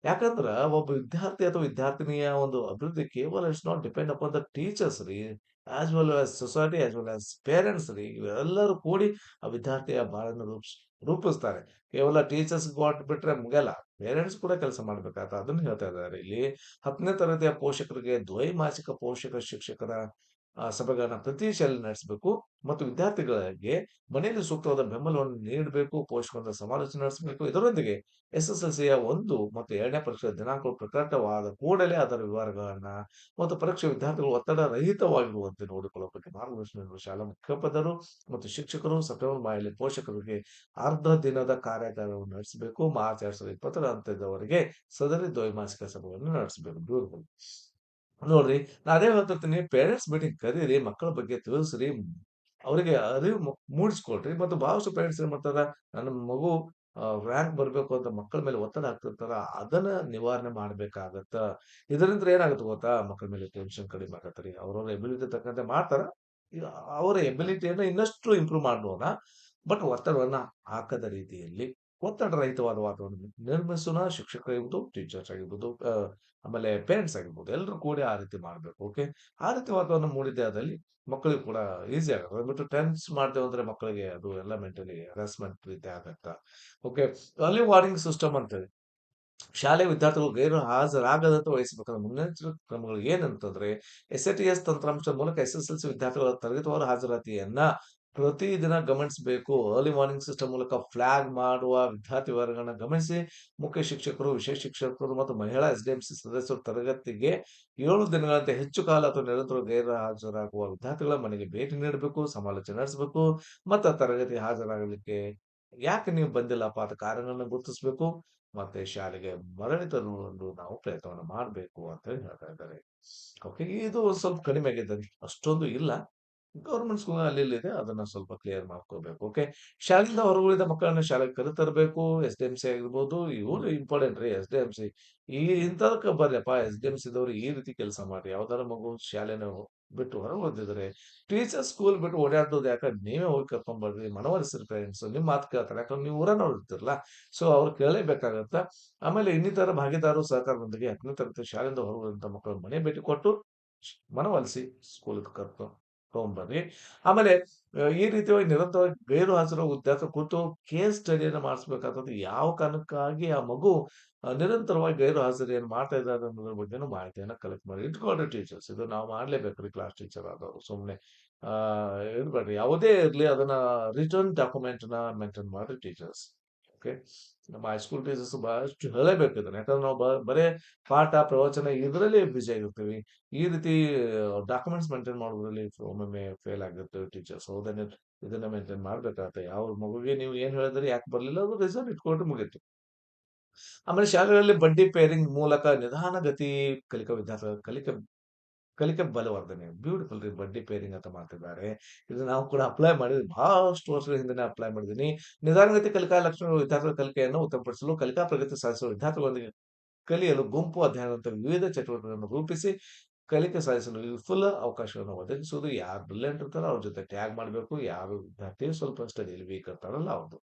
ಯಾಕಂದ್ರ ಒಬ್ಬ ವಿದ್ಯಾರ್ಥಿ ಅಥವಾ ವಿದ್ಯಾರ್ಥಿನಿಯ ಒಂದು ಅಭಿವೃದ್ಧಿ ಕೇವಲ it's not depend upon the teachers ರೀ. As well as society, as well as parents ರೀ. ಇವರೆಲ್ಲರೂ ಕೂಡಿ ಆ ವಿದ್ಯಾರ್ಥಿಯ ಬಾಳನ್ನು ರೂಪಿಸ್ತಾರೆ. ಕೇವಲ ಟೀಚರ್ಸ್ ಕೊಟ್ಟು ಬಿಟ್ರೆ ಮುಗಿಯಲ್ಲ. ಪೇರೆಂಟ್ಸ್ ಕೂಡ ಕೆಲಸ ಮಾಡ್ಬೇಕಾಗತ್ತೆ. ಅದನ್ನ ಹೇಳ್ತಾ ಇದ್ದಾರೆ ಇಲ್ಲಿ. 10ನೇ ತರಗತಿಯ ಪೋಷಕರಿಗೆ ದ್ವೈಮಾಸಿಕ ಪೋಷಕ ಶಿಕ್ಷಕರ ಸಭೆಗಳನ್ನ ಪ್ರತಿ ಶಾಲೆಯಲ್ಲಿ ನಡೆಸಬೇಕು ಮತ್ತು ವಿದ್ಯಾರ್ಥಿಗಳಿಗೆ ಮನೆಯಲ್ಲಿ ಸೂಕ್ತವಾದ ಬೆಂಬಲವನ್ನು ನೀಡಬೇಕು. ಪೋಷಕರ ಸಮಾಲೋಚನೆ ನಡೆಸಬೇಕು. ಇದರೊಂದಿಗೆ SSLCಯ 1 ಮತ್ತು 2ನೇ ಪರೀಕ್ಷೆಯ ದಿನಾಂಕಗಳು ಪ್ರಕಟವಾದ ಕೂಡಲೇ ಅದರ ವಿವರಗಳನ್ನ ಮತ್ತು ಪರೀಕ್ಷೆ ವಿದ್ಯಾರ್ಥಿಗಳು ಒತ್ತಡ ರಹಿತವಾಗಿರುವಂತೆ ನೋಡಿಕೊಳ್ಳುವ ಬಗ್ಗೆ ಮಾರ್ಗದರ್ಶನ ನೀಡುವ ಶಾಲಾ ಮುಖ್ಯೋಪಾಧ್ಯಾಯರು ಮತ್ತು ಶಿಕ್ಷಕರು ಸೆಪ್ಟೆಂಬರ್ ಮಾಹೆಯಲ್ಲಿ ಪೋಷಕರಿಗೆ ಅರ್ಧ ದಿನದ ಕಾರ್ಯಾಗಾರವನ್ನು ನಡೆಸಬೇಕು. ಮಾರ್ಚ್ 2020ರ ಅಂತ್ಯದವರೆಗೆ ಸದರಿ ದ್ವೈಮಾಸಿಕ ಸಭೆಯನ್ನು ನಡೆಸಬೇಕು. ಬ್ಯೂಟಿಫುಲ್. ನೋಡ್ರಿ, ನಾ ಅದೇ ಹೇಳ್ತಿರ್ತೀನಿ ಪೇರೆಂಟ್ಸ್ ಮೀಟಿಂಗ್ ಕರೀರಿ, ಮಕ್ಕಳ ಬಗ್ಗೆ ತಿಳಿಸ್ರಿ, ಅವರಿಗೆ ಅರಿವು ಮೂಡಿಸ್ಕೊಳ್ರಿ. ಮತ್ತು ಬಹಳಷ್ಟು ಪೇರೆಂಟ್ಸ್ ಏನ್ ಮಾಡ್ತಾರ, ನನ್ನ ಮಗು ರ್ಯಾಂಕ್ ಬರ್ಬೇಕು ಅಂತ ಮಕ್ಕಳ ಮೇಲೆ ಒತ್ತಡ ಹಾಕ್ತಿರ್ತಾರ. ಅದನ್ನ ನಿವಾರಣೆ ಮಾಡ್ಬೇಕಾಗತ್ತ. ಇದರಿಂದ ಏನಾಗುತ್ತೆ ಗೊತ್ತಾ? ಮಕ್ಕಳ ಮೇಲೆ ಟೆನ್ಷನ್ ಕಡಿಮೆ ಆಗತ್ತರಿ. ಅವ್ರವ್ರ ಎಬಿಲಿಟಿ ತಕ್ಕಂತೆ ಮಾಡ್ತಾರ. ಈಗ ಅವರ ಎಬಿಲಿಟಿಯನ್ನ ಇನ್ನಷ್ಟು ಇಂಪ್ರೂವ್ ಮಾಡೋಣ. ಬಟ್ ಒತ್ತಡವನ್ನ ಹಾಕದ ರೀತಿಯಲ್ಲಿ ಒತ್ತಡ ರಹಿತವಾದ ವಾತಾವರಣ ನಿರ್ಮಿಸೋಣ. ಶಿಕ್ಷಕರಾಗಿರ್ಬೋದು, ಟೀಚರ್ಸ್ ಆಗಿರ್ಬೋದು, ಆಮೇಲೆ ಪೇರೆಂಟ್ಸ್ ಆಗಿರ್ಬೋದು, ಎಲ್ಲರೂ ಕೂಡಿ ಆ ರೀತಿ ಮಾಡ್ಬೇಕು. ಓಕೆ. ಆ ರೀತಿ ವಾತಾವರಣ ಮೂಡಿದ್ದೆ ಆದಲ್ಲಿ ಮಕ್ಕಳಿಗೆ ಕೂಡ ಈಸಿ ಆಗುತ್ತೆ. ಅದ್ಬಿಟ್ಟು ಟೆನ್ಸ್ ಮಾಡ್ತೇವೆ ಅಂದ್ರೆ ಮಕ್ಕಳಿಗೆ ಅದು ಎಲ್ಲ ಮೆಂಟಲಿ ಹರಾಸ್ಮೆಂಟ್ ರೀತಿ ಆಗತ್ತ. ಓಕೆ. ಅರ್ಲಿ ವಾರ್ನಿಂಗ್ ಸಿಸ್ಟಮ್ ಅಂತೇಳಿ ಶಾಲೆ ವಿದ್ಯಾರ್ಥಿಗಳು ಗೈರು ಹಾಜರಾಗದಂತೆ ವಹಿಸಬೇಕಾದ ಮುನ್ನೆಚ್ಚರಿಕೆ ಕ್ರಮಗಳು ಏನಂತಂದ್ರೆ SATS ತಂತ್ರಾಂಶದ ಮೂಲಕ SSLC ವಿದ್ಯಾರ್ಥಿಗಳ ತರಗತಿವಾರು ಹಾಜರಾತಿಯನ್ನ ಪ್ರತಿದಿನ ಗಮನಿಸಬೇಕು. ಅರ್ಲಿ ವಾರ್ನಿಂಗ್ ಸಿಸ್ಟಮ್ ಮೂಲಕ ಫ್ಲಾಗ್ ಮಾಡುವ ವಿದ್ಯಾರ್ಥಿ ವರ್ಗಗಳನ್ನ ಗಮನಿಸಿ ಮುಖ್ಯ ಶಿಕ್ಷಕರು, ವಿಶೇಷ ಶಿಕ್ಷಕರು ಮತ್ತು ಮಹಿಳಾ SDMC ಸದಸ್ಯರು ತರಗತಿಗೆ 7 ದಿನಗಳಂತೆ ಹೆಚ್ಚು ಕಾಲ ಅಥವಾ ನಿರಂತರ ಗೈರು ಹಾಜರಾಗುವ ವಿದ್ಯಾರ್ಥಿಗಳ ಮನೆಗೆ ಭೇಟಿ ನೀಡಬೇಕು, ಸಮಾಲೋಚನೆ ನಡೆಸಬೇಕು ಮತ್ತು ತರಗತಿ ಹಾಜರಾಗಲಿಕ್ಕೆ ಯಾಕೆ ನೀವು ಬಂದಿಲ್ಲಪ್ಪ ಅಂತ ಕಾರಣಗಳನ್ನ ಗುರುತಿಸಬೇಕು. ಮತ್ತೆ ಶಾಲೆಗೆ ಮರಳಿ ತರಲು ನಾವು ಪ್ರಯತ್ನವನ್ನ ಮಾಡಬೇಕು ಅಂತ ಹೇಳಿ ಹೇಳ್ತಾ ಇದ್ದಾರೆ. ಓಕೆ. ಇದು ಒಂದ್ ಸ್ವಲ್ಪ ಕಡಿಮೆ ಆಗಿದೆ. ಅಷ್ಟೊಂದು ಇಲ್ಲ. ಗವರ್ನಮೆಂಟ್ ಸ್ಕೂಲ್ ಅಲ್ಲಿ ಇಲ್ಲಿ ಇದೆ. ಅದನ್ನ ಸ್ವಲ್ಪ ಕ್ಲಿಯರ್ ಮಾಡ್ಕೋಬೇಕು. ಓಕೆ. ಶಾಲೆಯಿಂದ ಹೊರಗುಳಿದ ಮಕ್ಕಳನ್ನ ಶಾಲೆಗೆ ಕರೆತರಬೇಕು. SDMC ಆಗಿರ್ಬೋದು, ಇವ್ರು ಇಂಪಾರ್ಟೆಂಟ್ ರೀ SDMC. ಈ ಇಂಥದಕ್ಕೆ ಬರ್ರಿಯಪ್ಪ SDMCದವ್ರು ಈ ರೀತಿ ಕೆಲಸ ಮಾಡ್ರಿ. ಯಾವ್ದಾರ ಮಗು ಶಾಲೆನ ಬಿಟ್ಟು ಹೊರಗೆ ಉಳಿದಿದ್ರೆ ಟೀಚರ್ ಸ್ಕೂಲ್ ಬಿಟ್ಟು ಓಡಾಡ್ದೋದು ಯಾಕಂದ್ರೆ ನೀವೇ ಹೋಗಿ ಕರ್ಕೊಂಡ್ ಬರ್ರಿ. ಮನವೊಲಿಸ್ರಿ ಪೇರೆಂಟ್ಸ್. ನಿಮ್ ಮಾತು ಕೇಳ್ತಾರೆ. ಯಾಕಂದ್ರೆ ನೀವು ಊರನ್ನವ್ರು ಇರ್ತಿರಲ್ಲ. ಸೊ ಅವ್ರು ಕೇಳಲೇಬೇಕಾಗತ್ತ. ಆಮೇಲೆ ಇನ್ನಿತರ ಭಾಗೀದಾರರು ಸಹಕಾರದೊಂದಿಗೆ 10ನೇ ತರಗತಿ ಶಾಲೆಯಿಂದ ಹೊರಗುಳಿದಂತ ಮಕ್ಕಳ ಮನೆ ಭೇಟಿ ಕೊಟ್ಟು ಮನವೊಲಿಸಿ ಸ್ಕೂಲ್‌ಗೆ ತಗೊಂಬರ್ರಿ. ಆಮೇಲೆ ಈ ರೀತಿಯಾಗಿ ನಿರಂತರವಾಗಿ ಗೈರು ಹಾಜರಾಗುವ ವಿದ್ಯಾರ್ಥಿ ಕುರಿತು ಕೇಸ್ ಸ್ಟಡಿಯನ್ನ ಮಾಡಿಸ್ಬೇಕಾಗ್ತದೆ. ಯಾವ ಕಾರಣಕ್ಕಾಗಿ ಆ ಮಗು ನಿರಂತರವಾಗಿ ಗೈರು ಹಾಜರಿಯನ್ನು ಮಾಡ್ತಾ ಇದ್ದಾರೆ ಅನ್ನೋದ್ರ ಬಗ್ಗೆನೂ ಮಾಹಿತಿಯನ್ನ ಕಲೆಕ್ಟ್ ಮಾಡಿ ಇಟ್ಕೊಳ್ರಿ ಟೀಚರ್ಸ್. ಇದು ನಾವು ಮಾಡ್ಲೇಬೇಕ್ರಿ ಕ್ಲಾಸ್ ಟೀಚರ್ ಆದವರು. ಸುಮ್ನೆ ಆ ಇರ್ಬೇಡ್ರಿ. ಯಾವುದೇ ಇರ್ಲಿ ಅದನ್ನ ರಿಟರ್ನ್ ಡಾಕ್ಯುಮೆಂಟ್‌ನ ಮೇಂಟೈನ್ ಮಾಡ್ರಿ ಟೀಚರ್ಸ್. ಓಕೆ. ನಮ್ಮ ಹೈಸ್ಕೂಲ್ ಟೀಚರ್ಸ್ ಬಹಳಷ್ಟು ಹೇಳಬೇಕು ಇದನ್ನ. ಯಾಕಂದ್ರೆ ನಾವು ಬರೇ ಪಾಠ, ಪ್ರವಚನ ಇದ್ರಲ್ಲೇ ಬಿಜಿ ಆಗಿರ್ತೀವಿ. ಈ ರೀತಿ ಡಾಕ್ಯುಮೆಂಟ್ಸ್ ಮೇಂಟೈನ್ ಮಾಡೋದ್ರಲ್ಲಿ ಒಮ್ಮೊಮ್ಮೆ ಫೇಲ್ ಆಗಿರ್ತೀವಿ ಟೀಚರ್ಸ್. ಹೌದೇನೆ? ಇದನ್ನ ಮೇಂಟೈನ್ ಮಾಡ್ಬೇಕಾಗತ್ತೆ. ಯಾವ ಮಗುವಿಗೆ ನೀವು ಏನ್ ಹೇಳಿದ್ರಿ, ಯಾಕೆ ಬರ್ಲಿಲ್ಲ ಅದು ರೀಸನ್ ಇಟ್ಕೊಂಡ್ರೆ ಮುಗೀತು. ಆಮೇಲೆ ಶಾಲೆಗಳಲ್ಲಿ ಬಡ್ಡಿ ಪೇರಿಂಗ್ ಮೂಲಕ ನಿಧಾನಗತಿ ಕಲಿಕಾ ವಿದ್ಯಾರ್ಥಿಗಳ ಕಲಿಕೆ ಕಲಿಕೆ ಬಲವರ್ಧನೆ. ಬ್ಯೂಟಿಫುಲ್ ರೀ ಬಡ್ಡಿ ಪೇರಿಂಗ್ ಅಂತ ಮಾಡ್ತಿದ್ದಾರೆ. ಇದು ನಾವು ಕೂಡ ಅಪ್ಲೈ ಮಾಡಿದ್ವಿ. ಬಹಳಷ್ಟು ವರ್ಷಗಳ ಹಿಂದೆನೆ ಅಪ್ಲೈ ಮಾಡಿದ್ದೀನಿ. ನಿಧಾನಗತಿ ಕಲಿಕಾ ಲಕ್ಷಣಗಳು ವಿದ್ಯಾರ್ಥಿಗಳ ಕಲಿಕೆಯನ್ನು ಉತ್ತಮಪಡಿಸಲು ಕಲಿಕಾ ಪ್ರಗತಿ ಸಾಧಿಸುವ ವಿದ್ಯಾರ್ಥಿಗಳೊಂದಿಗೆ ಕಲಿಯಲು ಗುಂಪು ಅಧ್ಯಯನದಂತಹ ವಿವಿಧ ಚಟುವಟಿಕೆಗಳನ್ನು ರೂಪಿಸಿ ಕಲಿಕೆ ಸಾಧಿಸಲು ವಿಫುಲ ಅವಕಾಶವನ್ನು ಒದಗಿಸುವುದು. ಯಾರು ಬ್ರಿಲಿಯಂಟ್ ಇರ್ತಾರೋ ಅವ್ರ ಜೊತೆ ಟ್ಯಾಗ್ ಮಾಡಬೇಕು. ಯಾರು ವಿದ್ಯಾರ್ಥಿ ಸ್ವಲ್ಪ ಸ್ಟಡಿಯಲ್ಲಿ ವೀಕ್ ಇರ್ತಾರಲ್ಲ ಅವ್ರದ್ದು.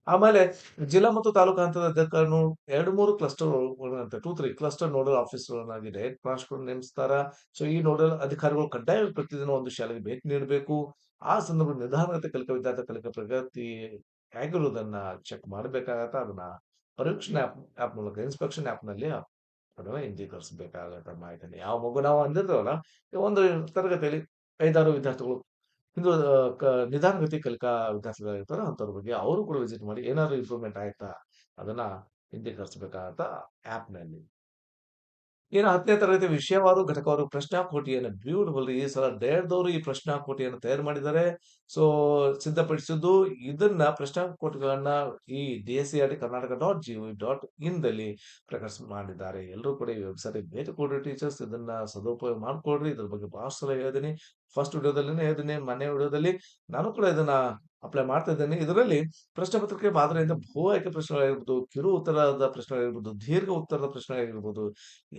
ಆಮೇಲೆ ಜಿಲ್ಲಾ ಮತ್ತು ತಾಲೂಕು ಹಂತದ ಅಧಿಕಾರಿಗಳು 2, 3 ಕ್ಲಸ್ಟರ್ ಒಳಗೊಂಡಂತೆ 2, 3 ಕ್ಲಸ್ಟರ್ ನೋಡಲ್ ಆಫೀಸರ್‌ಗಳನ್ನಾಗಿ ಡೈರೆಕ್ಟ್ ಮಾಸ್ಟರ್‌ಗಳನ್ನು ನೇಮಿಸ್ತಾರ. ಸೊ, ಈ ನೋಡಲ್ ಅಧಿಕಾರಿಗಳು ಕಡ್ಡಾಯವಾಗಿ ಪ್ರತಿದಿನ ಒಂದು ಶಾಲೆಗೆ ಭೇಟಿ ನೀಡಬೇಕು. ಆ ಸಂದರ್ಭದಲ್ಲಿ ನಿಧಾನಗತಿ ಕಲಿಕಾ ವಿದ್ಯಾರ್ಥಿ ಕಲಿಕಾ ಪ್ರಗತಿ ಹೇಗಿರುವುದನ್ನ ಚೆಕ್ ಮಾಡಬೇಕಾಗತ್ತೆ. ಅದನ್ನ ಪರೀಕ್ಷಣೆ ಆಪ್ ಮೂಲಕ ಇನ್ಸ್ಪೆಕ್ಷನ್ ಆಪ್‌ನಲ್ಲಿ ಅದನ್ನ ಇಂಗೀಕರಿಸಬೇಕಾಗತ್ತೆ ಮಾಹಿತಿನ. ಯಾವ ಮಗು ನಾವು ಅಂದಿರ್ತೀವಲ್ಲ, ಒಂದು ತರಗತಿಯಲ್ಲಿ 5, 6 ವಿದ್ಯಾರ್ಥಿಗಳು ಇದು ಕ ನಿಧಾನಗತಿ ಕಲಿಕಾ ವಿದ್ಯಾರ್ಥಿಗಳಿರ್ತಾರೆ. ಅಂಥವ್ರ ಬಗ್ಗೆ ಅವರು ಕೂಡ ವಿಸಿಟ್ ಮಾಡಿ ಏನಾದ್ರು ಇಂಪ್ರೂವ್‌ಮೆಂಟ್ ಆಯ್ತಾ? ಅದನ್ನ ಇಂಗೀಕರಿಸಬೇಕಾಗತ್ತ ಆಪ್‌ನಲ್ಲಿ. ಇನ್ನು 10ನೇ ತರಗತಿ ವಿಷಯವಾರು, ಘಟಕವಾರು ಪ್ರಶ್ನಾಕೋಟಿಯನ್ನು ಬ್ಯೂಟಿಫುಲ್ ಈ ಸಲ ಡೇರ್‌ದವರು ಈ ಪ್ರಶ್ನಾಕೋಟಿಯನ್ನು ತಯಾರು ಮಾಡಿದ್ದಾರೆ. ಸೊ, ಸಿದ್ಧಪಡಿಸಿದ್ದು ಇದನ್ನ ಪ್ರಶ್ನಾಕೋಟಿಗಳನ್ನ ಈ ಡಿಎಸ್‌ಸಿಆರ್‌ಟಿ ಕರ್ನಾಟಕ.gov.in ದಲ್ಲಿ ಪ್ರಕಟಿಸ್ ಮಾಡಿದ್ದಾರೆ. ಎಲ್ಲರೂ ಕೂಡ ಈ ವೆಬ್‌ಸೈಟ್‌ಗೆ ಭೇಟಿ ಕೊಡ್ರಿ ಟೀಚರ್ಸ್. ಇದನ್ನ ಸದುಪಯೋಗ ಮಾಡ್ಕೊಳ್ರಿ. ಇದ್ರ ಬಗ್ಗೆ ಬಹಳಷ್ಟು ಸಲ ಹೇಳಿದೀನಿ. ಫಸ್ಟ್ ವಿಡಿಯೋದಲ್ಲಿನೇ ಹೇಳಿದೀನಿ. ಮೊನ್ನೆ ವಿಡಿಯೋದಲ್ಲಿ ನಾನು ಕೂಡ ಇದನ್ನ ಅಪ್ಲೈ ಮಾಡ್ತಾ ಇದ್ದೇನೆ. ಇದರಲ್ಲಿ ಪ್ರಶ್ನೆ ಪತ್ರಿಕೆ ಮಾದರಿಯಿಂದ ಬಹು ಆಯ್ಕೆ ಪ್ರಶ್ನೆಗಳಾಗಿರ್ಬೋದು, ಕಿರು ಉತ್ತರದ ಪ್ರಶ್ನೆಗಳಾಗಿರ್ಬೋದು, ದೀರ್ಘ ಉತ್ತರದ ಪ್ರಶ್ನೆಗಳಾಗಿರ್ಬೋದು,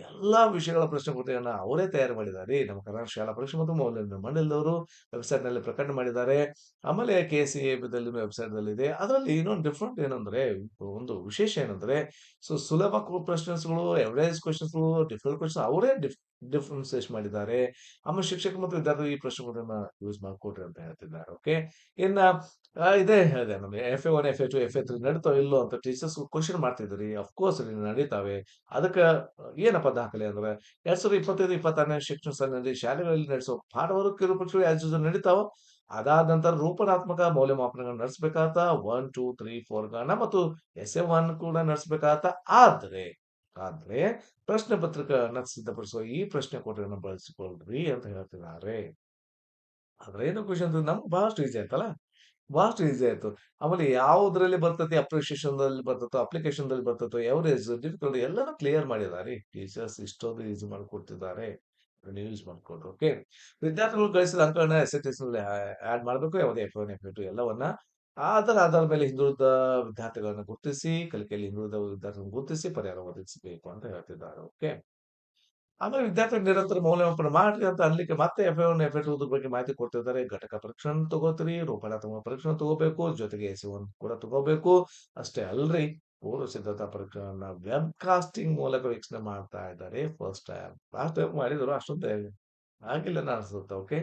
ಎಲ್ಲಾ ವಿಷಯಗಳ ಪ್ರಶ್ನೆಪತ್ರಿಕೆಯನ್ನ ಅವರೇ ತಯಾರು ಮಾಡಿದ್ದಾರೆ. ನಮ್ಮ ಕರ್ನಾಟಕ ಶಾಲಾ ಪರೀಕ್ಷೆ ಮತ್ತು ಮೌಲ್ಯನಿರ್ಣಯ ಮಂಡಳಿದವರು ವೆಬ್‌ಸೈಟ್‌ನಲ್ಲಿ ಪ್ರಕಟಣೆ ಮಾಡಿದ್ದಾರೆ. ಆಮೇಲೆ ಕೆಸಿಎಬಿದಲ್ಲಿನ ವೆಬ್‌ಸೈಟ್‌ದಲ್ಲಿದೆ. ಅದರಲ್ಲಿ ಇನ್ನೊಂದು ಡಿಫರೆಂಟ್ ಏನಂದ್ರೆ, ಒಂದು ವಿಶೇಷ ಏನಂದ್ರೆ, ಸೊ ಸುಲಭ ಪ್ರಶ್ನೆಸ್‌ಗಳು, ಎವರೇಜ್ ಕ್ವೆಷನ್ಸ್‌ಗಳು, ಡಿಫಿಕಲ್ಟ್ ಕ್ವೆಷನ್ಸ್ ಅವರೇ ಡಿಫರೆನ್ಸಿಯೇಟ್ ಮಾಡಿದ್ದಾರೆ. ಆಮೇಲೆ ಶಿಕ್ಷಕರು ಮತ್ತು ವಿದ್ಯಾರ್ಥಿಗಳು ಈ ಪ್ರಶ್ನೆಗಳನ್ನ ಯೂಸ್ ಮಾಡ್ಕೊಳ್ರಿ ಅಂತ ಹೇಳ್ತಿದ್ದಾರೆ. ಓಕೆ. ಇನ್ನ ಇದೇ ಹೇಳಿದೆ ನಮಗೆ ಎಫ್-ಎ1, ಎಫ್-ಎ2, ಎಫ್-ಎ3 ನಡೀತಾವೋ ಇಲ್ಲೋ ಅಂತ ಟೀಚರ್ಸ್ ಕ್ವೆಷನ್ ಮಾಡ್ತಿದ್ರಿ. ಆಫ್ ಕೋರ್ಸ್ ರೀ ನಡೀತಾವೆ. ಅದಕ್ಕ ಏನಪ್ಪಾ ದಾಖಲೆ ಅಂದ್ರೆ 2025-26ನೇ ಶೈಕ್ಷಣಿಕ ಸಾಲಿನಲ್ಲಿ ಶಾಲೆಗಳಲ್ಲಿ ನಡೆಸುವ ಪಾಠಗಳು ಕಿರು ಪರೀಕ್ಷೆಗಳು ಆಸ್ ಯೂಸುವಲ್ ನಡೀತಾವ. ಅದಾದ ನಂತರ ರೂಪನಾತ್ಮಕ ಮೌಲ್ಯಮಾಪನಗಳನ್ನ ನಡೆಸಬೇಕಾಗತ್ತ. 1, 2, 3, 4ಗಳನ್ನ ಮತ್ತು ಎಸ್ಸೆ1 ಕೂಡ ನಡೆಸಬೇಕಾಗತ್ತ. ಆದ್ರೆ ಆದ್ರೆ ಪ್ರಶ್ನೆ ಪತ್ರಿಕೆಗಳನ್ನ ಸಿದ್ಧಪಡಿಸುವ ಈ ಪ್ರಶ್ನೆ ಕೋಟೆಗಳನ್ನ ಬಳಸಿಕೊಳ್ಳ್ರಿ ಅಂತ ಹೇಳ್ತಿದ್ದಾರೆ. ಆದ್ರೆ ಏನು ಖುಷಿ ಅಂದ್ರೆ ನಮ್ಗೆ ಬಹಳಷ್ಟು ಈಸಿ ಆಯ್ತಲ್ಲ. ಬಹಳಷ್ಟು ಈಸಿ ಆಯ್ತು. ಆಮೇಲೆ ಯಾವುದ್ರಲ್ಲಿ ಬರ್ತೈತಿ ಅಪ್ರಿಸಿಯೇಷನ್‌ದಲ್ಲಿ ಬರ್ತೈತೋ, ಅಪ್ಲಿಕೇಶನ್‌ದಲ್ಲಿ ಬರ್ತೈತೋ, ಎವರೇಜ್, ಡಿಫಿಕಲ್ಟಿ ಎಲ್ಲಾನು ಕ್ಲಿಯರ್ ಮಾಡಿದಾರೆ. ಟೀಚರ್ಸ್ ಇಷ್ಟೊಂದು ಈಸಿ ಮಾಡ್ಕೊಡ್ತಿದ್ದಾರೆ. ಅದನ್ನ ಯೂಸ್ ಮಾಡ್ಕೊಳ್ರಿ. ಓಕೆ. ವಿದ್ಯಾರ್ಥಿಗಳು ಗಳಿಸಿದ ಅಂಕಗಳನ್ನ ಎಸ್‌ಎ-ಟಿ-ಎಸ್‌ನಲ್ಲಿ ಆಡ್ ಮಾಡಬೇಕು. ಯಾವುದೇ ಎಫ್-1, ಎಫ್-2 ಎಲ್ಲವನ್ನ. ಅದರ ಆಧಾರದ ಮೇಲೆ ಹಿಂದುಳಿದ ವಿದ್ಯಾರ್ಥಿಗಳನ್ನ ಗುರುತಿಸಿ, ಕಲಿಕೆಯಲ್ಲಿ ಹಿಂದುಳಿದ ವಿದ್ಯಾರ್ಥಿಗಳನ್ನು ಗುರುತಿಸಿ ಪರಿಹಾರ ಒದಗಿಸಬೇಕು ಅಂತ ಹೇಳ್ತಿದ್ದಾರೆ. ಓಕೆ. ಆಮೇಲೆ ವಿದ್ಯಾರ್ಥಿ ನಿರಂತರ ಮೌಲ್ಯಮಾಪನ ಮಾಡ್ರಿ ಅಂತ ಅನ್ಲಿಕ್ಕೆ ಮತ್ತೆ ಎಫ್-1, ಎಫ್-2 ಬಗ್ಗೆ ಮಾಹಿತಿ ಕೊಡ್ತಿದ್ದಾರೆ. ಘಟಕ ಪರೀಕ್ಷೆಯನ್ನು ತಗೋತೀರಿ, ರೂಪನಾತ್ಮಕ ಪರೀಕ್ಷೆಯನ್ನು ತಗೋಬೇಕು, ಜೊತೆಗೆ ಎಸ್ಸೆ1 ಕೂಡ ತಗೋಬೇಕು. ಅಷ್ಟೇ ಅಲ್ರಿ, ಪೂರ್ವ ಸಿದ್ಧತಾ ಪರೀಕ್ಷೆಗಳನ್ನ ವೆಬ್ ಕಾಸ್ಟಿಂಗ್ ಮೂಲಕ ವೀಕ್ಷಣೆ ಮಾಡ್ತಾ ಇದ್ದಾರೆ ಫಸ್ಟ್ ಟೈಮ್. ಲಾಸ್ಟ್ ಟೈಮ್ ಮಾಡಿದ್ರು ಅಷ್ಟೊಂದು ಆಗಿಲ್ಲ ಅನ್ಸುತ್ತೆ. ಓಕೆ.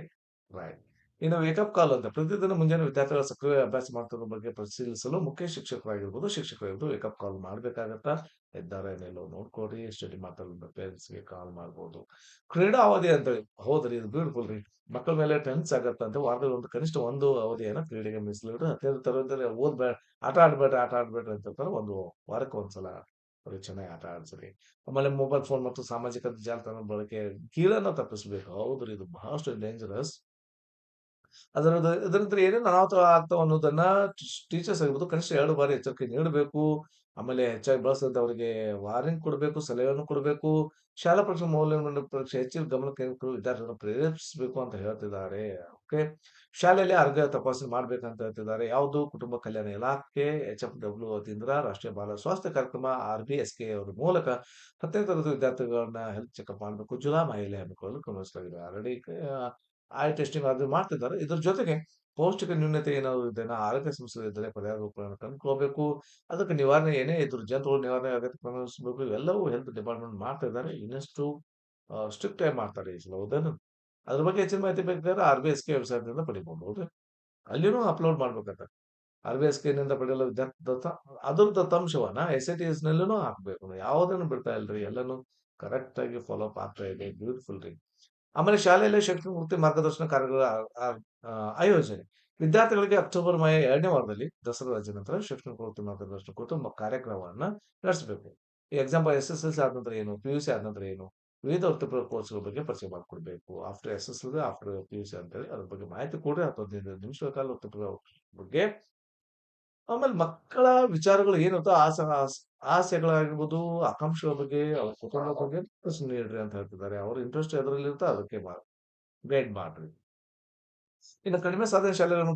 ರೈಟ್. ಇನ್ನು ವೇಕಪ್ ಕಾಲ್ ಅಂತ ಪ್ರತಿದಿನ ಮುಂಜಾನೆ ವಿದ್ಯಾರ್ಥಿಗಳ ಸಕ್ರಿಯ ಅಭ್ಯಾಸ ಮಾಡ್ತಿರೋ ಬಗ್ಗೆ ಪರಿಶೀಲಿಸಲು ಮುಖ್ಯ ಶಿಕ್ಷಕರಾಗಿರ್ಬೋದು ವೇಕಪ್ ಕಾಲ್ ಮಾಡ್ಬೇಕಾಗತ್ತಾ? ಎದ್ದಾರ ಏನಿಲ್ಲೋ ನೋಡ್ಕೊಳ್ರಿ. ಸ್ಟಡಿ ಮಾಡ್ತಾ ಪೇರೆಂಟ್ಸ್‌ಗೆ ಕಾಲ್ ಮಾಡ್ಬೋದು. ಕ್ರೀಡಾ ಅವಧಿ ಅಂತೇಳಿ ಹೌದ್ರಿ ಇದು ಬ್ಯೂಟಿಫುಲ್ ರೀ. ಮಕ್ಕಳ ಮೇಲೆ ಟೆನ್ಸ್ ಆಗತ್ತಂತೆ. ವಾರದಲ್ಲಿ ಒಂದು ಕನಿಷ್ಠ ಒಂದು ಅವಧಿಯನ್ನ ಕ್ರೀಡೆಗೆ ಮೀಸಲಿಡ್ರಿ. ಹತ್ತಿರದ ತರಗತಿಯಲ್ಲಿ ಆಟ ಆಡ್ಬೇಡ್ರಿ ಅಂತ ಹೇಳ್ತಾರೆ. ಒಂದು ವಾರಕ್ಕೆ ಒಂದ್ಸಲ ಅವ್ರಿಗೆ ಚೆನ್ನಾಗಿ ಆಟ ಆಡ್ಸ್ರಿ. ಆಮೇಲೆ ಮೊಬೈಲ್ ಫೋನ್ ಮತ್ತು ಸಾಮಾಜಿಕ ಜಾಲತಾಣ ಬಳಕೆ ಕೀಳನ್ನ ತಪ್ಪಿಸಬೇಕು. ಹೌದ್ರಿ ಇದು ಬಹಳಷ್ಟು ಡೇಂಜರಸ್. ಇದರಿಂದ ಏನೇನು ಅನಾಹುತ ಆಗ್ತಾವ ಅನ್ನೋದನ್ನ ಟೀಚರ್ಸ್ ಆಗಿರ್ಬೋದು ಕನಿಷ್ಠ 2 ಬಾರಿ ಎಚ್ಚರಿಕೆ ನೀಡಬೇಕು. ಆಮೇಲೆ ಹೆಚ್ಚಾಗಿ ಬಳಸದಂತವರಿಗೆ ವಾರ್ನಿಂಗ್ ಕೊಡಬೇಕು, ಸಲಹೆಯನ್ನು ಕೊಡಬೇಕು. ಶಾಲಾ ಪರೀಕ್ಷೆ ಮೌಲ್ಯಮಾಪನ ಪರೀಕ್ಷೆ ಹೆಚ್ಚಿನ ಗಮನ ಕೇಂದ್ರೀಕರಿಸಲು ವಿದ್ಯಾರ್ಥಿಗಳನ್ನು ಪ್ರೇರೇಪಿಸಬೇಕು ಅಂತ ಹೇಳ್ತಿದ್ದಾರೆ. ಓಕೆ. ಶಾಲೆಯಲ್ಲಿ ಆರೋಗ್ಯ ತಪಾಸಣೆ ಮಾಡ್ಬೇಕಂತ ಹೇಳ್ತಿದ್ದಾರೆ. ಯಾವುದು ಕುಟುಂಬ ಕಲ್ಯಾಣ ಇಲಾಖೆ ಎಚ್‌ಎಫ್‌ಡಬ್ಲ್ಯೂ ವತಿಯಿಂದ ರಾಷ್ಟ್ರೀಯ ಬಾಲ ಸ್ವಾಸ್ಥ್ಯ ಕಾರ್ಯಕ್ರಮ ಆರ್‌ಬಿಎಸ್‌ಕೆ ಅವರ ಮೂಲಕ 10ನೇ ತರಗತಿ ವಿದ್ಯಾರ್ಥಿಗಳನ್ನ ಹೆಲ್ತ್ ಚೆಕಪ್ ಮಾಡಬೇಕು. ಜುಲೈ ಮಹಿಳೆ ಹಮ್ಮಿಕೊಳ್ಳಲು ಗಮನಿಸಲಾಗಿದೆ. ಆಲ್ರೆಡಿ ಐ ಟೆಸ್ಟಿಂಗ್ ಅದು ಮಾಡ್ತಿದ್ದಾರೆ. ಇದ್ರ ಜೊತೆಗೆ ಪೌಷ್ಟಿಕ ನ್ಯೂನತೆ ಏನಾದ್ರು ಇದೆನಾ, ಆರೋಗ್ಯ ಸಮಸ್ಯೆ ಇದ್ದರೆ ಪರಿಹಾರ ರೂಪಗಳನ್ನು ಕಂಡುಕೊಳ್ಬೇಕು. ಅದಕ್ಕೆ ನಿವಾರಣೆ ಏನೇ ಇದ್ರು ಜಂತುಹುಳು ನಿವಾರಣೆ ಅಗತ್ಯ ಕ್ರಮ ವಹಿಸಬೇಕು. ಇವೆಲ್ಲವೂ ಹೆಲ್ತ್ ಡಿಪಾರ್ಟ್‌ಮೆಂಟ್ ಮಾಡ್ತಾ ಇದ್ದಾರೆ. ಇನ್ನಷ್ಟು ಸ್ಟ್ರಿಕ್ಟ್ ಆಗಿ ಮಾಡ್ತಾರೆ ಈ ಸಲ. ಹೌದೇನು? ಅದ್ರ ಬಗ್ಗೆ ಹೆಚ್ಚಿನ ಮಾಹಿತಿ ಬೇಕಾದ್ರೆ ಆರ್‌ಬಿಎಸ್‌ಕೆ ವೆಬ್‌ಸೈಟ್‌ನಿಂದ ಪಡಿಬಹುದು. ಹೌದು. ಅಲ್ಲಿನೂ ಅಪ್ಲೋಡ್ ಮಾಡ್ಬೇಕಂತೆ. ಆರ್‌ಬಿಎಸ್‌ಕೆನಿಂದ ಪಡೆಯಲು ವಿದ್ಯಾರ್ಥಿ ಅದ್ರ ದತ್ತಾಂಶವನ್ನ ಎಸ್‌ಎ-ಟಿ-ಎಸ್‌ನಲ್ಲೂನು ಹಾಕ್ಬೇಕು. ಯಾವುದನ್ನು ಬಿಡ್ತಾ ಇಲ್ರಿ. ಎಲ್ಲಾನು ಕರೆಕ್ಟ್ ಆಗಿ ಫಾಲೋ ಅಪ್ ಆಗ್ತಾ ಇದೆ. ಬ್ಯೂಟಿಫುಲ್ ರೀ. ಆಮೇಲೆ ಶಾಲೆಯಲ್ಲಿ ಶೈಕ್ಷಣಿಕ ವೃತ್ತಿ ಮಾರ್ಗದರ್ಶನ ಕಾರ್ಯಗಳ ಆ ಆ ಆಯೋಜನೆ. ವಿದ್ಯಾರ್ಥಿಗಳಿಗೆ ಅಕ್ಟೋಬರ್, ಮೇ 2ನೇ ವಾರದಲ್ಲಿ ದಸರಾ ರಜೆ ನಂತರ ಶೈಕ್ಷಣಿಕ ವೃತ್ತಿ ಮಾರ್ಗದರ್ಶನ ಕುರಿತು ಕಾರ್ಯಕ್ರಮವನ್ನ ನಡೆಸಬೇಕು. ಎಕ್ಸಾಂಪಲ್ ಎಸ್-ಎಸ್-ಎಲ್-ಸಿ ಆದ ನಂತರ ಏನು? ಪಿ-ಯು-ಸಿ ಆದ ನಂತರ ಏನು? ವಿವಿಧ ವೃತ್ತಿಪರ ಕೋರ್ಸ್‌ಗಳ ಬಗ್ಗೆ ಪರಿಚಯ ಮಾಡಿಕೊಡ್ಬೇಕು. ಆಫ್ಟರ್ ಎಸ್-ಎಸ್-ಎಲ್-ಸಿ, ಆಫ್ಟರ್ ಪಿ-ಯು-ಸಿ ಅಂತೇಳಿ ಅದ್ರ ಬಗ್ಗೆ ಮಾಹಿತಿ ಕೊಡ್ರಿ. 10, 15 ನಿಮಿಷಗಳ ಕಾಲ ವೃತ್ತಿಪರ ಬಗ್ಗೆ ಆಮೇಲೆ ಮಕ್ಕಳ ವಿಚಾರಗಳು ಏನಿರುತ್ತೋ ಆಸೆಗಳಾಗಿರ್ಬೋದು, ಆಕಾಂಕ್ಷೆಗಳ ಬಗ್ಗೆ, ಅವ್ರ ಕುತೂಹಲದ ಬಗ್ಗೆ ಪ್ರಶ್ನೆ ನೀಡ್ರಿ ಅಂತ ಹೇಳ್ತಿದ್ದಾರೆ. ಅವ್ರ ಇಂಟ್ರೆಸ್ಟ್ ಎದ್ರಲ್ಲಿರುತ್ತೋ ಅದಕ್ಕೆ ಗೈಡ್ ಮಾಡ್ರಿ. ಇನ್ನು ಕಡಿಮೆ ಸಾಧನೆ ಶಾಲೆಗಳನ್ನು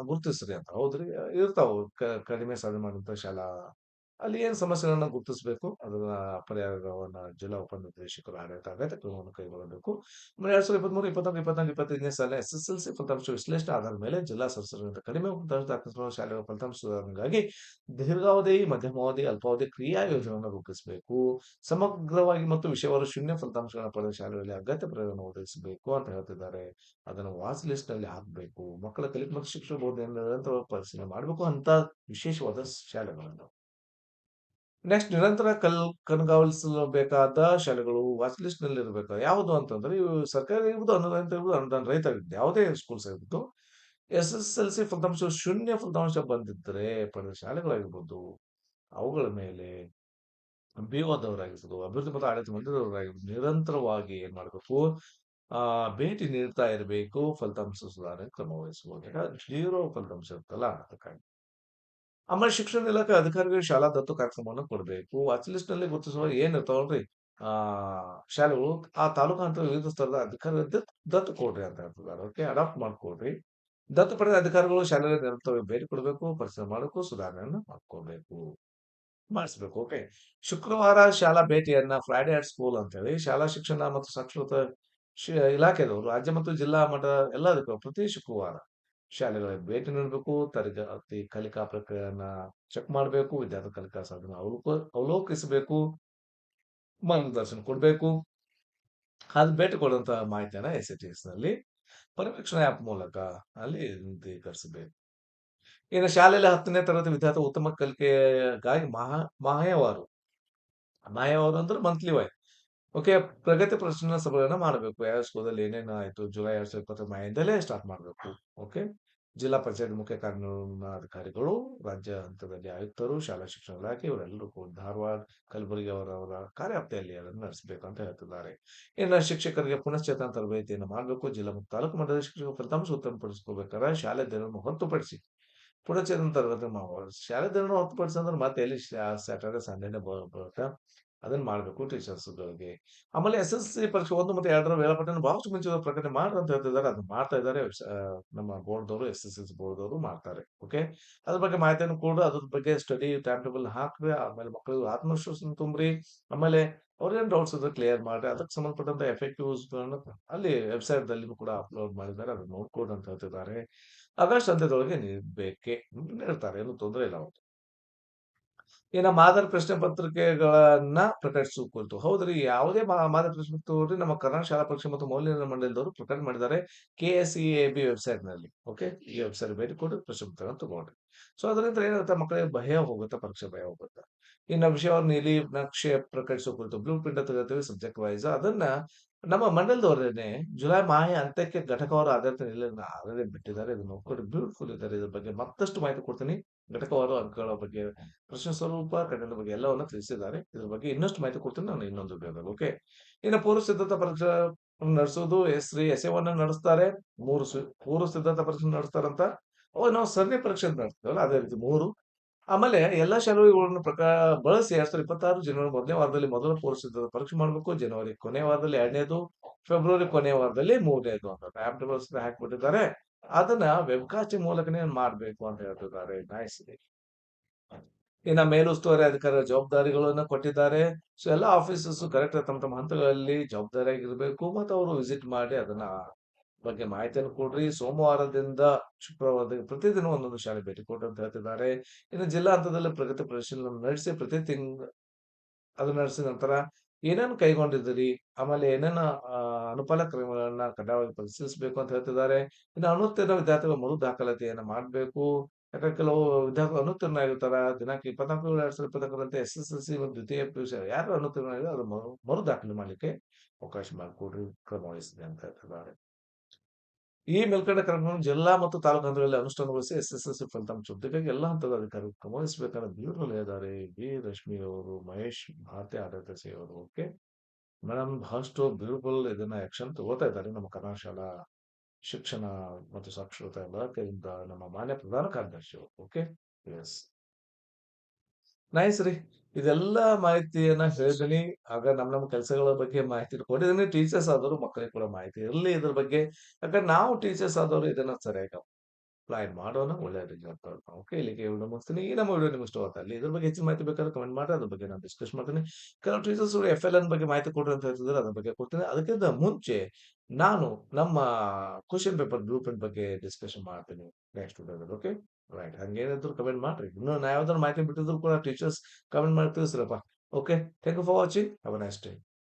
ಗುರುತಿಸ್ರಿ ಅಂತ. ಹೌದ್ರಿ. ಇರ್ತಾವು ಕಡಿಮೆ ಸಾಧನೆ ಮಾಡುವಂತ ಶಾಲಾ ಅಲ್ಲಿ ಏನ್ ಸಮಸ್ಯೆಗಳನ್ನ ಗುರುತಿಸಬೇಕು. ಅದನ್ನ ಪರಿಹಾರವನ್ನ ಜಿಲ್ಲಾ ಉಪನಿರ್ದೇಶಕರು ಆಡಳಿತ ಅಗತ್ಯ ಕ್ರಮವನ್ನು ಕೈಗೊಳ್ಳಬೇಕು. ಆಮೇಲೆ 2023, 24, 25, 25ನೇ ಸಾಲಿನ ಎಸ್ಎಸ್ಎಲ್ಸಿ ಫಲಿತಾಂಶ ವಿಶ್ಲೇಷಣೆ ಆಧಾರದ ಮೇಲೆ ಜಿಲ್ಲಾ ಸದಸ್ಯರಿಂದ ಕಡಿಮೆ ಫಲಿತಾಂಶ ದಾಖಲಿಸಿರುವ ಶಾಲೆಗಳ ಫಲಿತಾಂಶ ಸುಧಾರಣೆಗಾಗಿ ದೀರ್ಘಾವಧಿ, ಮಧ್ಯಮಾವಧಿ, ಅಲ್ಪಾವಧಿ ಕ್ರಿಯಾ ಯೋಜನೆಯನ್ನು ರೂಪಿಸಬೇಕು. ಸಮಗ್ರವಾಗಿ ಮತ್ತು ವಿಷಯವಾರು ಶೂನ್ಯ ಫಲಿತಾಂಶಗಳನ್ನು ಪಡೆದ ಶಾಲೆಗಳಲ್ಲಿ ಅಗತ್ಯ ಪ್ರಯೋಜನ ಒದಗಿಸಬೇಕು ಅಂತ ಹೇಳ್ತಿದ್ದಾರೆ. ಅದನ್ನು ವಾಚ್ ಲಿಸ್ಟ್ ನಲ್ಲಿ ಹಾಕಬೇಕು. ಮಕ್ಕಳ ಕಲಿಕೆ ಮತ್ತು ಶಿಕ್ಷಣ ಬೋಧನೆಯನ್ನು ನಿರಂತರವಾಗಿ ಪರಿಶೀಲನೆ ಮಾಡಬೇಕು ಅಂತ ವಿಶೇಷವಾದ ಶಾಲೆಗಳನ್ನು. ನೆಕ್ಸ್ಟ್ ನಿರಂತರ ಕಣ್ಗಾವಲಿಸಬೇಕಾದ ಶಾಲೆಗಳು ವಾಚ್ ಲಿಸ್ಟ್ ನಲ್ಲಿ ಇರಬೇಕು. ಯಾವುದು ಅಂತಂದ್ರೆ ಇವು ಸರ್ಕಾರಿ ಇರ್ಬೋದು, ಅನುದಾನಿತ ಇರ್ಬೋದು, ಅನುದಾನ ರಹಿತ ಇರ್ಬೋದು, ಯಾವುದೇ ಸ್ಕೂಲ್ಸ್ ಆಗಿರ್ಬೋದು. ಎಸ್ಎಸ್ಎಲ್ಸಿ ಫಲಿತಾಂಶ ಶೂನ್ಯ ಫಲಿತಾಂಶ ಬಂದಿದ್ದರೆ ಪಡೆದ ಶಾಲೆಗಳಾಗಿರ್ಬೋದು, ಅವುಗಳ ಮೇಲೆ ಬಿಒದವರಾಗಿರ್ಬೋದು, ಅಭಿವೃದ್ಧಿ ಮತ್ತು ಆಡಳಿತ ಮಂಡಳಿಯವರಾಗಿರ್ಬೋದು ನಿರಂತರವಾಗಿ ಏನ್ ಮಾಡಬೇಕು, ಆ ಭೇಟಿ ನೀಡ್ತಾ ಇರಬೇಕು. ಫಲಿತಾಂಶ ಸುಧಾರಣೆ ಕ್ರಮ ವಹಿಸಬಹುದು. ಯಾಕಂದ್ರೆ 0 ಫಲಿತಾಂಶ ಇರುತ್ತಲ್ಲ ಅದಕ್ಕಾಗಿ. ಆಮೇಲೆ ಶಿಕ್ಷಣ ಇಲಾಖೆ ಅಧಿಕಾರಿಗಳಿಗೆ ಶಾಲಾ ದತ್ತು ಕಾರ್ಯಕ್ರಮವನ್ನು ಕೊಡಬೇಕು. ವಾಚ್ ಲಿಸ್ಟ್ ನಲ್ಲಿ ಗುರುತಿಸುವ ಏನ್ ಇರ್ತಾವಲ್ರಿ ಆ ಶಾಲೆಗಳು, ಆ ತಾಲೂಕು ಹಂತದ ವಿವಿಧ ಸ್ತರದ ಅಧಿಕಾರಿಗಳ ದತ್ತು ಕೊಡ್ರಿ ಅಂತ ಹೇಳ್ತಿದ್ದಾರೆ. ಓಕೆ, ಅಡಾಪ್ಟ್ ಮಾಡ್ಕೊಡ್ರಿ. ದತ್ತು ಪಡೆದ ಅಧಿಕಾರಿಗಳು ಶಾಲೆಗೆ ನಿರಂತರವಾಗಿ ಭೇಟಿ ಕೊಡಬೇಕು, ಪರಿಶೀಲನೆ ಮಾಡಬೇಕು, ಸುಧಾರಣೆಯನ್ನು ಮಾಡ್ಕೋಬೇಕು, ಮಾಡಿಸ್ಬೇಕು. ಓಕೆ. ಶುಕ್ರವಾರ ಶಾಲಾ ಭೇಟಿಯನ್ನ ಫ್ರೈಡೆ ಅಟ್ ಸ್ಕೂಲ್ ಅಂತ ಹೇಳಿ ಶಾಲಾ ಶಿಕ್ಷಣ ಮತ್ತು ಸಾಕ್ಷರತಾ ಇಲಾಖೆದವರು ರಾಜ್ಯ ಮತ್ತು ಜಿಲ್ಲಾ ಮಟ್ಟ ಎಲ್ಲ ಅಧಿಕಾರಿಗಳು ಪ್ರತಿ ಶುಕ್ರವಾರ ಶಾಲೆಗಳಿಗೆ ಭೇಟಿ ನೀಡಬೇಕು. ತರಗತಿ ಕಲಿಕಾ ಪ್ರಕ್ರಿಯೆಯನ್ನ ಚೆಕ್ ಮಾಡಬೇಕು. ವಿದ್ಯಾರ್ಥಿ ಕಲಿಕಾ ಸಾಧನ ಅವಲೋಕಿಸಬೇಕು. ಮಾರ್ಗದರ್ಶನ ಕೊಡಬೇಕು. ಅದು ಭೇಟಿ ಕೊಡುವಂತ ಮಾಹಿತಿಯನ್ನ ಎಸ್ ನಲ್ಲಿ ಪರ್ಯವೇಕ್ಷಣೆ ಆಪ್ ಮೂಲಕ ಅಲ್ಲಿ ನವೀಕರಿಸಬೇಕು. ಇನ್ನು ಶಾಲೆಯಲ್ಲಿ 10ನೇ ತರಗತಿ ವಿದ್ಯಾರ್ಥಿ ಉತ್ತಮ ಕಲಿಕೆಗಾಗಿ ಮಾಹೆವಾರು ಮಾಹೆವಾರು ಅಂದ್ರೆ ಮಂತ್ಲಿ ವೈಸ್. ಓಕೆ. ಪ್ರಗತಿ ಪರಿಶೀಲನಾ ಸಭೆಗಳನ್ನ ಮಾಡಬೇಕು. ಯಾವ ಸ್ಕೂಲಲ್ಲಿ ಏನೇನು ಆಯ್ತು ಜುಲೈ 2020 ಮಾಹೆಯಿಂದಲೇ ಸ್ಟಾರ್ಟ್ ಮಾಡಬೇಕು. ಓಕೆ. ಜಿಲ್ಲಾ ಪಂಚಾಯತ್ ಮುಖ್ಯ ಕಾರ್ಯನಿರ್ವಹಣಾಧಿಕಾರಿಗಳು, ರಾಜ್ಯ ಹಂತದಲ್ಲಿ ಆಯುಕ್ತರು, ಶಾಲಾ ಶಿಕ್ಷಣ ಇಲಾಖೆ ಇವರೆಲ್ಲರೂ ಕೂಡ ಧಾರವಾಡ, ಕಲಬುರಗಿ ಅವರವರ ಕಾರ್ಯಾಪ್ತಿಯಲ್ಲಿ ಅದನ್ನು ನಡೆಸಬೇಕು ಅಂತ ಹೇಳ್ತಿದ್ದಾರೆ. ಇನ್ನು ಶಿಕ್ಷಕರಿಗೆ ಪುನಶ್ಚೇತನ ತರಬೇತಿಯನ್ನು ಮಾಡಬೇಕು. ಜಿಲ್ಲಾ ಮತ್ತು ತಾಲೂಕು ಮಟ್ಟದ ಶಿಕ್ಷಕ ಫಲಿತಾಂಶ ಉತ್ತಮಪಡಿಸ್ಕೋಬೇಕಾದ್ರೆ ಶಾಲೆ ದಿನವನ್ನು ಹೊರತುಪಡಿಸಿ ಪುನಶ್ಚೇತನ ತರಗತಿ ಶಾಲೆ ದಿನವನ್ನು ಹೊರತುಪಡಿಸಿ ಅಂದ್ರೆ ಮತ್ತೆ ಎಲ್ಲಿ ಸ್ಯಾಟರ್ಡೆ ಸಂಡೇನೆ ಬರುತ್ತೆ. ಅದನ್ನ ಮಾಡಬೇಕು ಟೀಚರ್ಸ್‌ಗಳಿಗೆ. ಆಮೇಲೆ ಎಸ್-ಎಸ್-ಸಿ ಪರೀಕ್ಷೆ 1 ಮತ್ತು 2ರ ವೇಳಾಪಟ್ಟಿಯನ್ನು ಬಹಳಷ್ಟು ಮುಂಚಿತವಾಗಿ ಪ್ರಕಟಣೆ ಮಾಡ್ರಿ ಅಂತ ಹೇಳ್ತಿದ್ದಾರೆ. ಅದನ್ನ ಮಾಡ್ತಾ ಇದ್ದಾರೆ. ನಮ್ಮ ಬೋರ್ಡ್‌ದವರು ಎಸ್-ಎಸ್-ಎಲ್-ಸಿ ಬೋರ್ಡ್‌ದವರು ಮಾಡ್ತಾರೆ. ಓಕೆ. ಅದ್ರ ಬಗ್ಗೆ ಮಾಹಿತಿಯನ್ನು ಕೊಡು. ಅದ್ರ ಬಗ್ಗೆ ಸ್ಟಡಿ ಟೈಮ್ ಟೇಬಲ್ ಹಾಕ್ರಿ. ಆಮೇಲೆ ಮಕ್ಕಳಿಗೆ ಆತ್ಮವಿಶ್ವಾಸನ ತುಂಬ್ರಿ. ಆಮೇಲೆ ಅವ್ರೇನ್ ಡೌಟ್ಸ್ ಇದ್ರೆ ಕ್ಲಿಯರ್ ಮಾಡ್ರಿ. ಅದಕ್ಕೆ ಸಂಬಂಧಪಟ್ಟಂತ FAQsಗಳನ್ನ ಅಲ್ಲಿ ವೆಬ್‌ಸೈಟ್‌ದಲ್ಲಿನೂ ಕೂಡ ಅಪ್‌ಲೋಡ್ ಮಾಡಿದ್ದಾರೆ. ಅದನ್ನ ನೋಡ್ಕೊಳ್ರಿ ಅಂತ ಹೇಳ್ತಿದ್ದಾರೆ. ಆಗಸ್ಟ್ ಅಂತ್ಯದೊಳಗೆ ನೀಡ್ತಾರೆ. ಏನು ತೊಂದರೆ ಇಲ್ಲ ಅವ್ರಿಗೆ. ಇನ್ನ ಮಾದರಿ ಪ್ರಶ್ನೆ ಪತ್ರಿಕೆಗಳನ್ನ ಪ್ರಕಟಿಸುವ ಕುರಿತು. ಹೌದ್ರಿ. ಯಾವುದೇ ಮಾದರಿ ಪ್ರಶ್ನೆ ತಗೋರಿ ನಮ್ಮ ಕರ್ನಾಟಕ ಶಾಲಾ ಪರೀಕ್ಷೆ ಮತ್ತು ಮೌಲ್ಯನಿರ್ಣಯ ಮಂಡಳಿದವರು ಪ್ರಕಟಣೆ ಮಾಡಿದ್ದಾರೆ. KSEAB ವೆಬ್‌ಸೈಟ್‌ನಲ್ಲಿ. ಓಕೆ. ಈ ವೆಬ್‌ಸೈಟ್ ಭೇಟಿ ಕೊಟ್ಟು ಪ್ರಶ್ನೆ ಪತ್ರಗಳನ್ನು ತಗೊಳ್ರಿ. ಸೊ ಅದರಿಂದ ಏನಾಗುತ್ತೆ ಮಕ್ಕಳಿಗೆ ಭಯ ಹೋಗುತ್ತೆ, ಪರೀಕ್ಷೆ ಭಯ ಹೋಗುತ್ತೆ. ಇನ್ನು ವಿಷಯವನ್ನು ನೀಲಿ ನಕ್ಷೆ ಪ್ರಕಟಿಸುವ ಕುರಿತು ಬ್ಲೂ ಪ್ರಿಂಟ್ ಅಂತ ಹೇಳ್ತೀವಿ ಸಬ್ಜೆಕ್ಟ್ ವೈಸ್. ಅದನ್ನ ನಮ್ಮ ಮಂಡಲದವರೇನೆ ಜುಲೈ ಮಾಹೆ ಅಂತ್ಯಕ್ಕೆ ಘಟಕವಾರು ಆಧಾರಿತ ನೀಲನ್ನ ಆಲ್ರೆಡಿ ಬಿಟ್ಟಿದ್ದಾರೆ. ಇದನ್ನ ನೋಡ್ಕೊಂಡು ಬ್ಯೂಟಿಫುಲ್ ಇದ್ದಾರೆ. ಇದ್ರ ಬಗ್ಗೆ ಮತ್ತಷ್ಟು ಮಾಹಿತಿ ಕೊಡ್ತೀನಿ. ಘಟಕವಾರು ಅಂಕಗಳ ಬಗ್ಗೆ, ಪ್ರಶ್ನೆ ಸ್ವರೂಪ, ಕಠಿಣದ ಬಗ್ಗೆ ಎಲ್ಲವನ್ನ ತಿಳಿಸಿದ್ದಾರೆ. ಇದ್ರ ಬಗ್ಗೆ ಇನ್ನಷ್ಟು ಮಾಹಿತಿ ಕೊಡ್ತೀನಿ ನಾನು ಇನ್ನೊಂದು ವಿಡಿಯೋದಲ್ಲಿ. ಓಕೆ. ಇನ್ನು ಪೂರ್ವ ಸಿದ್ಧತಾ ಪರೀಕ್ಷೆ ನಡೆಸೋದು ಎಸ್ಎ1 ನಡೆಸ್ತಾರೆ. 3 ಪೂರ್ವ ಸಿದ್ಧತಾ ಪರೀಕ್ಷೆ ನಡೆಸ್ತಾರಂತ. ಅವಾಗ ನಾವು ಸರಣಿ ಪರೀಕ್ಷೆ ಅಂತ ನಡೆಸ್ತೀವಲ್ಲ ಅದೇ ರೀತಿ 3. ಆಮೇಲೆ ಎಲ್ಲಾ ಶಾಲೆಗಳನ್ನು ಬಳಸಿ 2026 ಜನವರಿ ಮೊದಲನೇ ವಾರದಲ್ಲಿ ಮೊದಲ ಪೂರ್ವ ಸಿದ್ಧತಾ ಪರೀಕ್ಷೆ ಮಾಡಬೇಕು. ಜನವರಿ ಕೊನೆ ವಾರದಲ್ಲಿ 2ನೇದು, ಫೆಬ್ರವರಿ ಕೊನೆ ವಾರದಲ್ಲಿ 3ನೇದು ಅಂತ ಟೈಮ್ ಟೇಬಲ್ಸ್ ಹಾಕಿಬಿಟ್ಟಿದ್ದಾರೆ. ಅದನ್ನ ವೆಬ್‌ಕಾಸ್ಟಿಂಗ್ ಮೂಲಕನೇ ಮಾಡ್ಬೇಕು ಅಂತ ಹೇಳ್ತಿದ್ದಾರೆ. ನೈಸ್. ಇನ್ನ ಮೇಲುಸ್ತುವಾರಿ ಅಧಿಕಾರಿಗಳ ಜವಾಬ್ದಾರಿಗಳನ್ನ ಕೊಟ್ಟಿದ್ದಾರೆ. ಸೊ ಎಲ್ಲಾ ಆಫೀಸರ್ಸ್ ಕರೆಕ್ಟ್ ತಮ್ಮ ತಮ್ಮ ಹಂತಗಳಲ್ಲಿ ಜವಾಬ್ದಾರಿಯಾಗಿರ್ಬೇಕು. ಮತ್ತು ಅವರು ವಿಸಿಟ್ ಮಾಡಿ ಅದನ್ನ ಬಗ್ಗೆ ಮಾಹಿತಿಯನ್ನು ಕೊಡ್ರಿ. ಸೋಮವಾರದಿಂದ ಶುಕ್ರವಾರದವರೆಗೆ ಪ್ರತಿದಿನ ಒಂದೊಂದು ಶಾಲೆ ಭೇಟಿ ಕೊಡ್ರಿ ಅಂತ ಹೇಳ್ತಿದ್ದಾರೆ. ಇನ್ನು ಜಿಲ್ಲಾ ಹಂತದಲ್ಲಿ ಪ್ರಗತಿ ಪರಿಶೀಲನೆ ನಡೆಸಿ ಪ್ರತಿ ಅದನ್ನ ನಡೆಸಿದ ನಂತರ ಏನೇನು ಕೈಗೊಂಡಿದ್ದೀರಿ, ಆಮೇಲೆ ಏನೇನ ಅನುಪಾಲ ಕ್ರಮಗಳನ್ನ ಕಡ್ಡಾಯವಾಗಿ ಪರಿಶೀಲಿಸಬೇಕು ಅಂತ ಹೇಳ್ತಿದ್ದಾರೆ. ಇನ್ನು ಅನುತ್ತೀರ್ಣ ವಿದ್ಯಾರ್ಥಿಗಳ ಮರು ದಾಖಲಾತಿಯನ್ನ ಮಾಡಬೇಕು. ಯಾಕಂದ್ರೆ ಕೆಲವು ವಿದ್ಯಾರ್ಥಿಗಳು ಅನುತ್ತೀರ್ಣ ಆಗಿರ್ತಾರ. ದಿನಾಂಕ 24/7/2024ರಂತೆ ಎಸ್-ಎಸ್-ಎಲ್-ಸಿ ಮತ್ತು ದ್ವಿತೀಯ PUC ಯಾರು ಅನುತ್ತೀರ್ಣ ಆಗಿದ್ರೆ ಅದು ಮರು ದಾಖಲೆ ಮಾಡ್ಲಿಕ್ಕೆ ಅವಕಾಶ ಮಾಡಿಕೊಡ್ರಿ, ಕ್ರಮ ವಹಿಸಿದೆ ಅಂತ ಹೇಳ್ತಿದ್ದಾರೆ. ಈ ಮೇಲ್ಕಂಡ ಕ್ರಮಗಳನ್ನು ಜಿಲ್ಲಾ ಮತ್ತು ತಾಲೂಕು ಹಂತಗಳಲ್ಲಿ ಅನುಷ್ಠಾನಗೊಳಿಸಿ ಎಸ್-ಎಸ್-ಎಲ್-ಸಿ ಫಲಿತಾಂಶ ವೃದ್ಧಿಗಾಗಿ ಎಲ್ಲ ಹಂತದ ಅಧಿಕಾರಿಗಳು ಕ್ರಮ ವಹಿಸಬೇಕನ್ನೋ ಬ್ಯೂಟಿಫುಲ್ ಹೇಳಿದ್ದಾರೆ ರಶ್ಮಿ ಅವರು, ಮಹೇಶ್ ಭಾರತೀಯ ಆಡಳಿತ ಸೇವೆಯವರು. ಓಕೆ. ಮೇಡಮ್ ಬಹಳಷ್ಟು ಬ್ಯೂಟಿಫುಲ್ ಇದನ್ನ ಆಕ್ಷನ್ ತಗೋತಾ ಇದ್ದಾರೆ ನಮ್ಮ ಕರ್ನಾಟಕ ಶಾಲಾ ಶಿಕ್ಷಣ ಮತ್ತು ಸಾಕ್ಷರತಾ ಇಲಾಖೆಯಿಂದ ನಮ್ಮ ಮಾನ್ಯ ಪ್ರಧಾನ ಕಾರ್ಯದರ್ಶಿಗಳು. ಓಕೆ. ಯೆಸ್. ನೈಸ್ ರೀ. ಇದೆಲ್ಲ ಮಾಹಿತಿಯನ್ನ ಹೇಳಿದೀನಿ. ಆಗ ನಮ್ಮ ಕೆಲಸಗಳ ಬಗ್ಗೆ ಮಾಹಿತಿ ಕೊಟ್ಟಿದ್ದೀನಿ. ಟೀಚರ್ಸ್ ಆದವರು ಮಕ್ಕಳಿಗೆ ಕೂಡ ಮಾಹಿತಿ ಇರಲಿ ಇದ್ರ ಬಗ್ಗೆ. ಯಾಕಂದ್ರೆ ನಾವು ಟೀಚರ್ಸ್ ಆದವರು ಇದನ್ನ ಸರಿಯಾಗಿ ಅಪ್ಲೈ ಮಾಡೋಣ. ಒಳ್ಳೆ ರಿಸಲ್ಟ್ ಬರುತ್ತೆ. ಓಕೆ. ಇಲ್ಲಿಗೆ ವಿಡಿಯೋ ಮುಗಿಸ್ತೀನಿ. ಈ ನಮ್ಮ ವಿಡಿಯೋ ನಿಮ್ಗೆ ಇಷ್ಟವಾದಲ್ಲಿ ಇದ್ರ ಬಗ್ಗೆ ಹೆಚ್ಚಿನ ಮಾಹಿತಿ ಬೇಕಾದ್ರೆ ಕಮೆಂಟ್ ಮಾಡಿ. ಅದ್ರ ಬಗ್ಗೆ ನಾನು ಡಿಸ್ಕಸ್ ಮಾಡ್ತೀನಿ. ಕೆಲವು ಟೀಚರ್ಸ್ FLN ಬಗ್ಗೆ ಮಾಹಿತಿ ಕೊಡ್ರಿ ಅಂತ ಹೇಳ್ತಿದ್ದಾರೆ. ಅದ್ರ ಬಗ್ಗೆ ಕೊಡ್ತೀನಿ. ಅದಕ್ಕಿಂತ ಮುಂಚೆ ನಾನು ನಮ್ಮ ಕ್ವೆಶ್ಚನ್ ಪೇಪರ್ ಬ್ಲೂ ಪ್ರಿಂಟ್ ಬಗ್ಗೆ ಡಿಸ್ಕಷನ್ ಮಾಡ್ತೀನಿ ನೆಕ್ಸ್ಟ್ ವಿಡಿಯೋದಲ್ಲಿ. ಓಕೆ. ರೈಟ್. ಹಂಗೇನಿದ್ರು ಕಮೆಂಟ್ ಮಾಡ್ರಿ. ಇನ್ನು ನಾ ಯಾವ್ದಾದ್ರು ಮಾಹಿತಿ ಬಿಟ್ಟಿದ್ರು ಕೂಡ ಟೀಚರ್ಸ್ ಕಮೆಂಟ್ ಮಾಡಿ ತಿಳಿಸ್ರಪ್ಪ. Okay. Thank you for watching. Have a nice day.